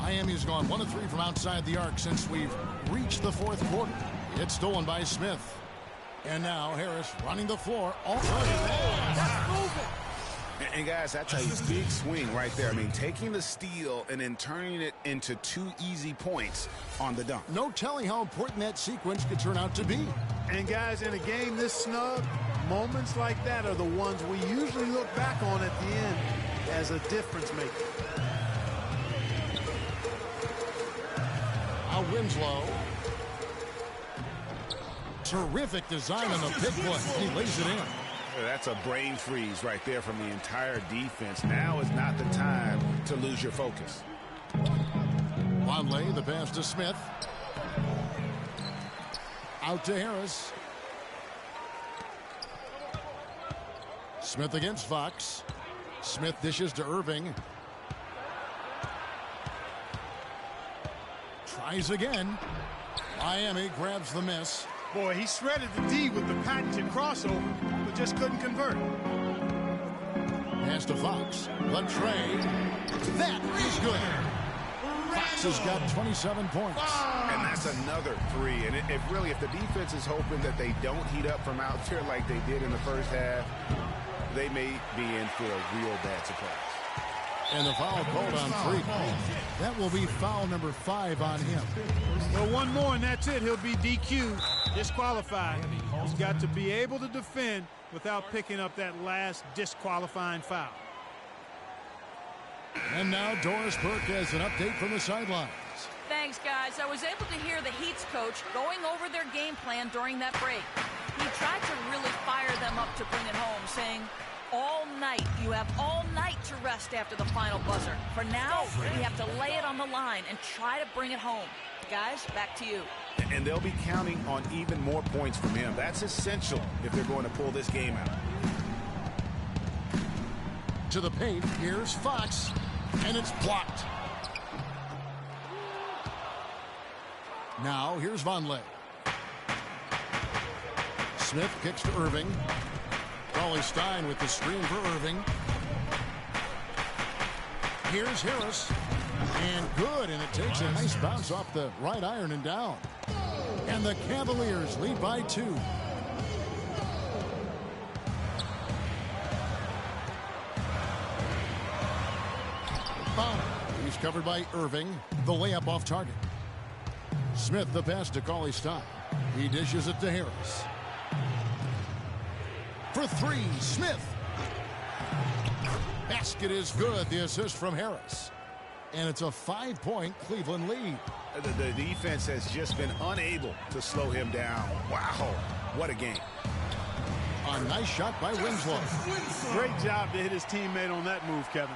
Miami's gone 1 of 3 from outside the arc since we've reached the fourth quarter. It's stolen by Smith. And now Harris running the floor. That's moving. And guys, that's a big swing right there. I mean, taking the steal and then turning it into 2 easy points on the dunk. No telling how important that sequence could turn out to be. And guys, in a game this snug, moments like that are the ones we usually look back on at the end as a difference maker. Now Winslow. Terrific design on the pick play. He lays it in. That's a brain freeze right there from the entire defense. Now is not the time to lose your focus. Vonleh, the pass to Smith. Out to Harris. Smith against Fox. Smith dishes to Irving. Tries again. Miami grabs the miss. Boy, he shredded the D with the patented crossover, but just couldn't convert. Pass to Fox. Latrey. That is good. Fox has got 27 points. And that's another 3. And if the defense is hoping that they don't heat up from out there like they did in the first half, they may be in for a real bad surprise. And the foul called on Freak. That will be foul number 5 on him. Well, one more and that's it. He'll be DQ'd, disqualified. He's got to be able to defend without picking up that last disqualifying foul. And now Doris Burke has an update from the sidelines. Thanks, guys. I was able to hear the Heat's coach going over their game plan during that break. He tried to really fire them up to bring it home, saying, all night. You have all night to rest after the final buzzer. For now, we have to lay it on the line and try to bring it home. Guys, back to you. And they'll be counting on even more points from him. That's essential if they're going to pull this game out. To the paint, here's Fox, and it's blocked. Now, here's Vonleh. Smith kicks to Irving. Stein with the screen for Irving. Here's Harris. And good, and it takes a nice bounce off the right iron and down. And the Cavaliers lead by 2. Foul. He's covered by Irving. The layup off target. Smith the pass to Stein. He dishes it to Harris. For 3, Smith. Basket is good. The assist from Harris. And it's a 5-point Cleveland lead. The defense has just been unable to slow him down. Wow, what a game. A nice shot by Winslow. Great job to hit his teammate on that move, Kevin.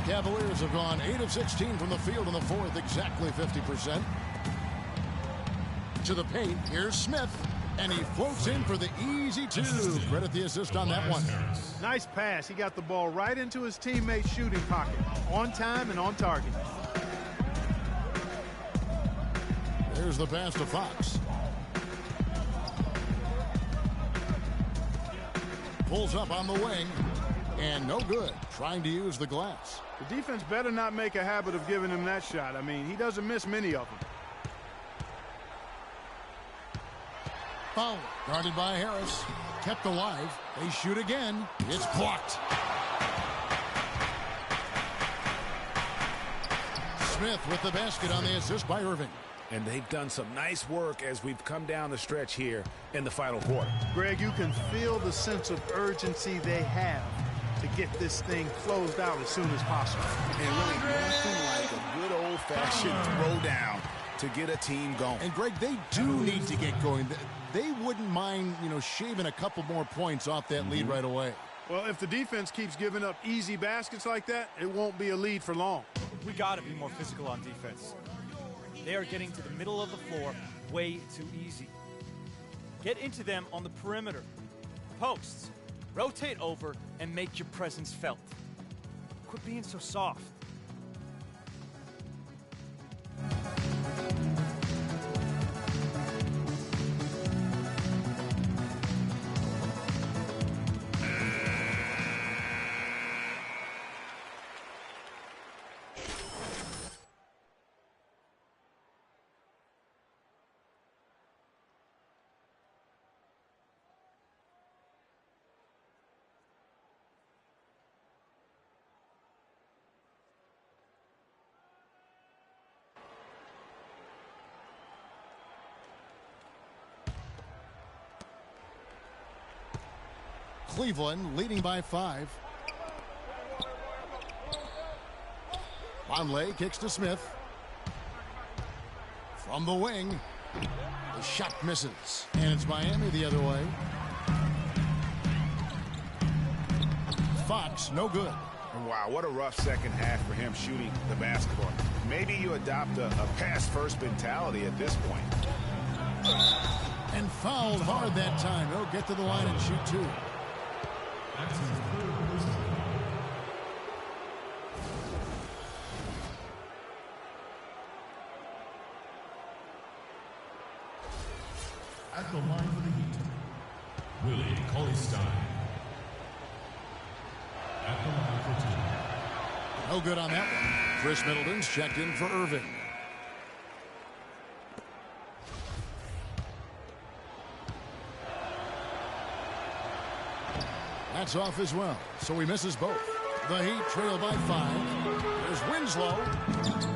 Cavaliers have gone 8 of 16 from the field in the fourth, exactly 50%. To the paint, here's Smith. And he floats in for the easy 2. Credit the assist on that one. Nice pass. He got the ball right into his teammate's shooting pocket. On time and on target. There's the pass to Fox. Pulls up on the wing. And no good. Trying to use the glass. The defense better not make a habit of giving him that shot. I mean, he doesn't miss many of them. Foul. Guarded by Harris. Kept alive. They shoot again. It's blocked. Smith with the basket on the assist by Irving. And they've done some nice work as we've come down the stretch here in the final quarter. Greg, you can feel the sense of urgency they have to get this thing closed out as soon as possible. And really nothing like a good old-fashioned throwdown to get a team going. And Greg, they do need to get going. They wouldn't mind, shaving a couple more points off that lead right away. Well, if the defense keeps giving up easy baskets like that, it won't be a lead for long. We got to be more physical on defense. They are getting to the middle of the floor way too easy. Get into them on the perimeter. Posts. Rotate over and make your presence felt. Quit being so soft. Cleveland leading by 5. Vonleh kicks to Smith. From the wing. The shot misses. And it's Miami the other way. Fox, no good. Wow, what a rough second half for him shooting the basketball. Maybe you adopt a pass-first mentality at this point. And fouled hard that time. He'll get to the line and shoot 2. That's his third personal. At the line for the Heat, Willie Cauley-Stein. At the line for 2. No good on that one. Chris Middleton's checked in for Irving. That's off as well, so he misses both. The Heat trail by 5. There's Winslow.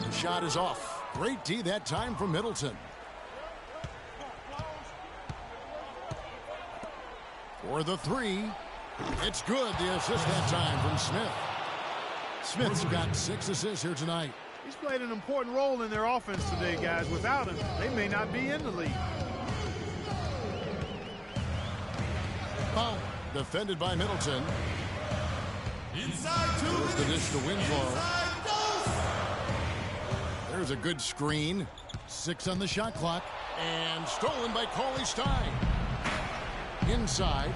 The shot is off. Great D that time from Middleton. For the 3. It's good. The assist that time from Smith. Smith's got 6 assists here tonight. He's played an important role in their offense today, guys. Without him, they may not be in the league. Foul. Defended by Middleton. Inside 2 There's the dish to Winslow. Inside There's a good screen. 6 on the shot clock. And stolen by Cauley-Stein. Inside.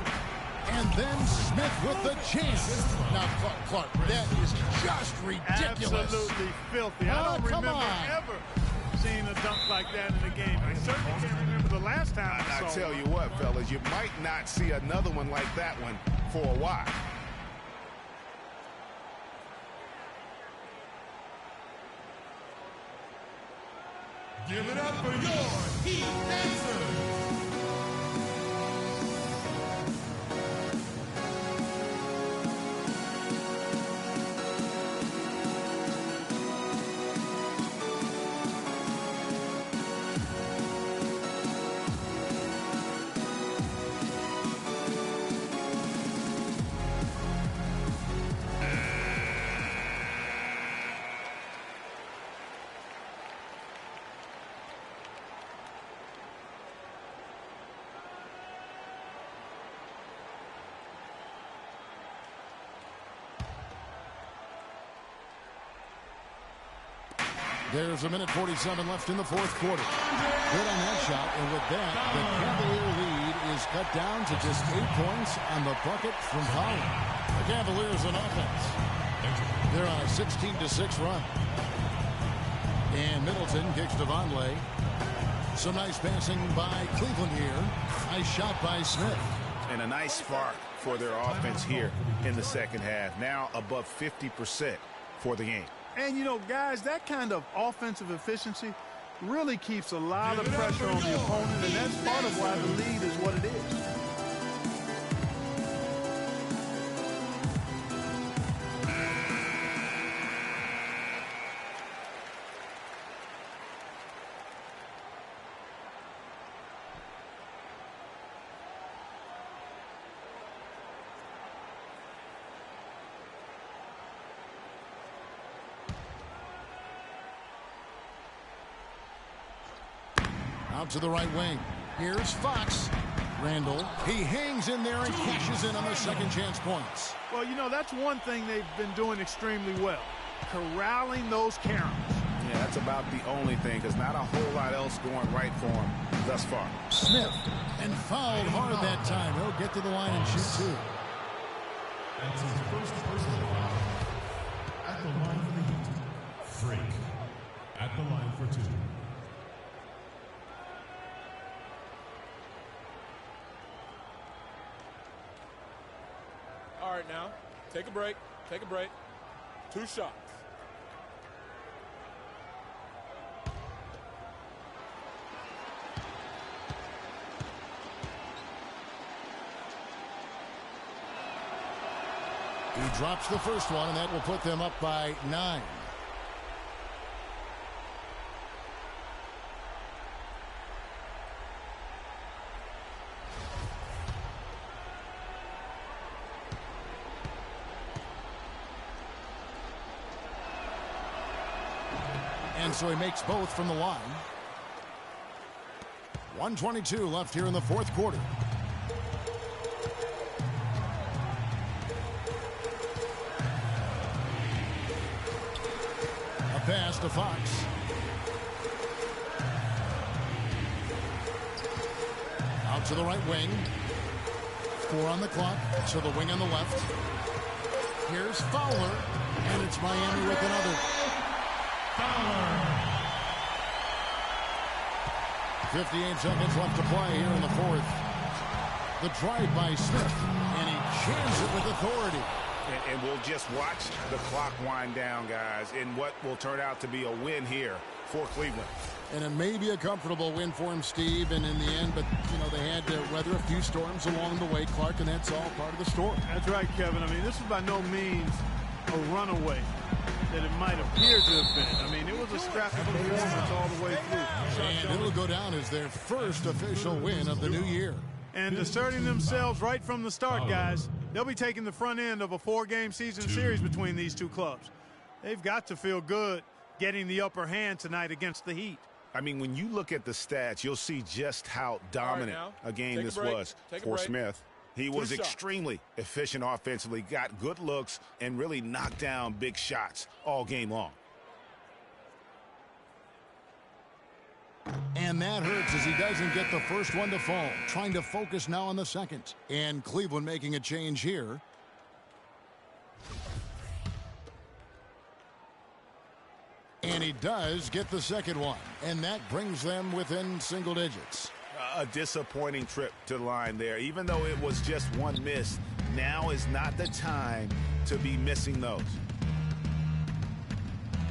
And then Smith with the chance. Now, Clark, that is just ridiculous. Absolutely filthy. I don't remember ever seeing a dunk like that in a game. I certainly can't remember the last time I saw I tell one. you what, fellas, you might not see another one like that one for a while. Give it up for your Heat dancers. There's a minute 47 left in the 4th quarter. Good on that shot, and with that, the Cavalier lead is cut down to just 8 points on the bucket from Fowler. The Cavaliers on offense. They're on a 16-6 run. And Middleton kicks to Vonleh. Some nice passing by Cleveland here. Nice shot by Smith. And a nice spark for their offense here in the second half. Now above 50% for the game. And, you know, guys, that kind of offensive efficiency really keeps a lot of pressure on the opponent, and that's part of why the lead is what it is. Out to the right wing. Here's Fox. Randall. He hangs in there and cashes in on the second chance points. Well, you know, that's one thing they've been doing extremely well. Corralling those Karens. Yeah, that's about the only thing, because not a whole lot else going right for him thus far. Smith. And fouled hard that time. He'll get to the line and shoot 2. That's his first personal foul. At the line for the Heat, Frank. At the line for 2. All right, now, take a break. Take a break. 2 shots. He drops the first one, and that will put them up by 9. And so he makes both from the line. 1:22 left here in the fourth quarter. A pass to Fox. Out to the right wing. 4 on the clock, so the wing on the left. Here's Fowler, and it's Miami with another. Fowler. 58 seconds left to play here in the fourth. The drive by Smith, and he jams it with authority. And we'll just watch the clock wind down, guys, in what will turn out to be a win here for Cleveland. And it may be a comfortable win for him, Steve, and in the end, but, you know, they had to weather a few storms along the way, Clark, and that's all part of the story. That's right, Kevin. I mean, this is by no means a runaway that it might appear to have been. I mean, it was a scrappy performance all the way through. And it'll go down as their first official win of the new year. And asserting themselves right from the start, guys. They'll be taking the front end of a 4-game season series between these two clubs. They've got to feel good getting the upper hand tonight against the Heat. I mean, when you look at the stats, you'll see just how dominant a game this was for Smith. He was extremely efficient offensively, got good looks, and really knocked down big shots all game long. And that hurts as he doesn't get the first one to fall. Trying to focus now on the second. And Cleveland making a change here. And he does get the second one. And that brings them within single digits. A disappointing trip to the line there. Even though it was just one miss, now is not the time to be missing those.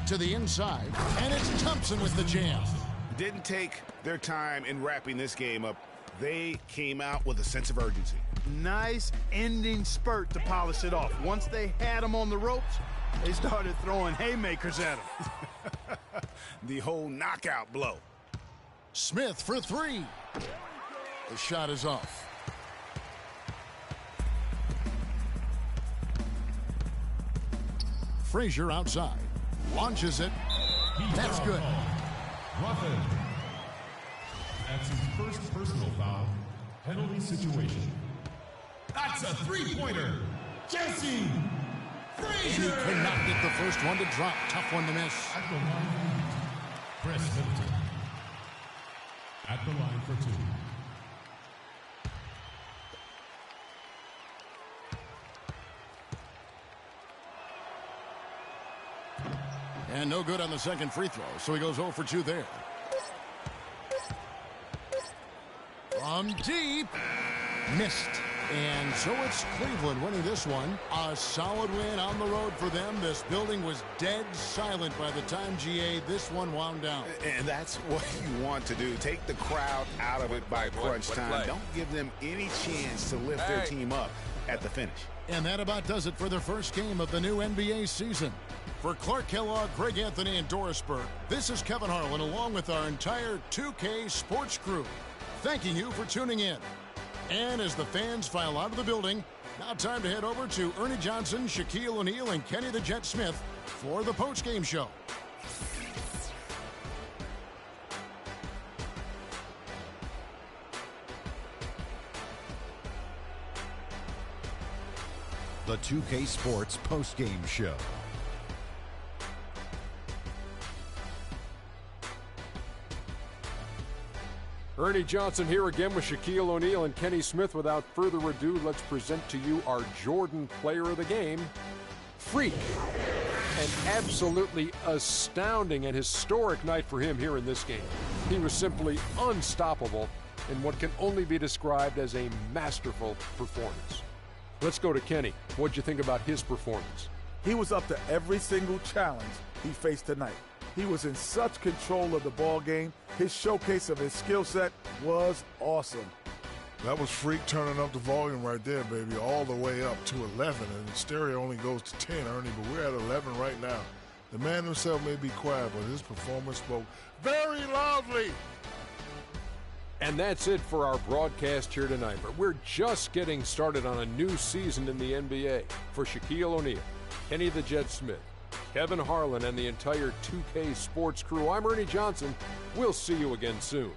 To the inside, and it's Thompson with the jam. Didn't take their time in wrapping this game up. They came out with a sense of urgency. Nice ending spurt to polish it off. Once they had him on the ropes, they started throwing haymakers at him. The whole knockout blow. Smith for 3. The shot is off. Frazier outside. Launches it. That's good. Ruffin. That's his first personal foul. Penalty situation. That's a three-pointer. Jesse Frazier. He cannot get the first one to drop. Tough one to miss. At the line, Chris Middleton. At the line for 2. And no good on the second free throw, so he goes 0 for 2 there. From deep. Missed. And so it's Cleveland winning this one. A solid win on the road for them. This building was dead silent by the time, GA, this one wound down. And that's what you want to do. Take the crowd out of it by crunch time. Don't give them any chance to lift their team up at the finish. And that about does it for the first game of the new NBA season. For Clark Kellogg, Greg Anthony, and Doris Burke, this is Kevin Harlan along with our entire 2K Sports crew, thanking you for tuning in. And as the fans file out of the building, now time to head over to Ernie Johnson, Shaquille O'Neal, and Kenny the Jet Smith for the postgame show. The 2K Sports postgame show. Ernie Johnson here again with Shaquille O'Neal and Kenny Smith. Without further ado, let's present to you our Jordan player of the game, Freak. An absolutely astounding and historic night for him here in this game. He was simply unstoppable in what can only be described as a masterful performance. Let's go to Kenny. What'd you think about his performance? He was up to every single challenge he faced tonight. He was in such control of the ball game. His showcase of his skill set was awesome. That was Freak turning up the volume right there, baby, all the way up to 11. And the stereo only goes to 10, Ernie, but we're at 11 right now. The man himself may be quiet, but his performance spoke very loudly. And that's it for our broadcast here tonight. But we're just getting started on a new season in the NBA. For Shaquille O'Neal, Kenny the Jet Smith, Kevin Harlan, and the entire 2K Sports crew, I'm Ernie Johnson. We'll see you again soon.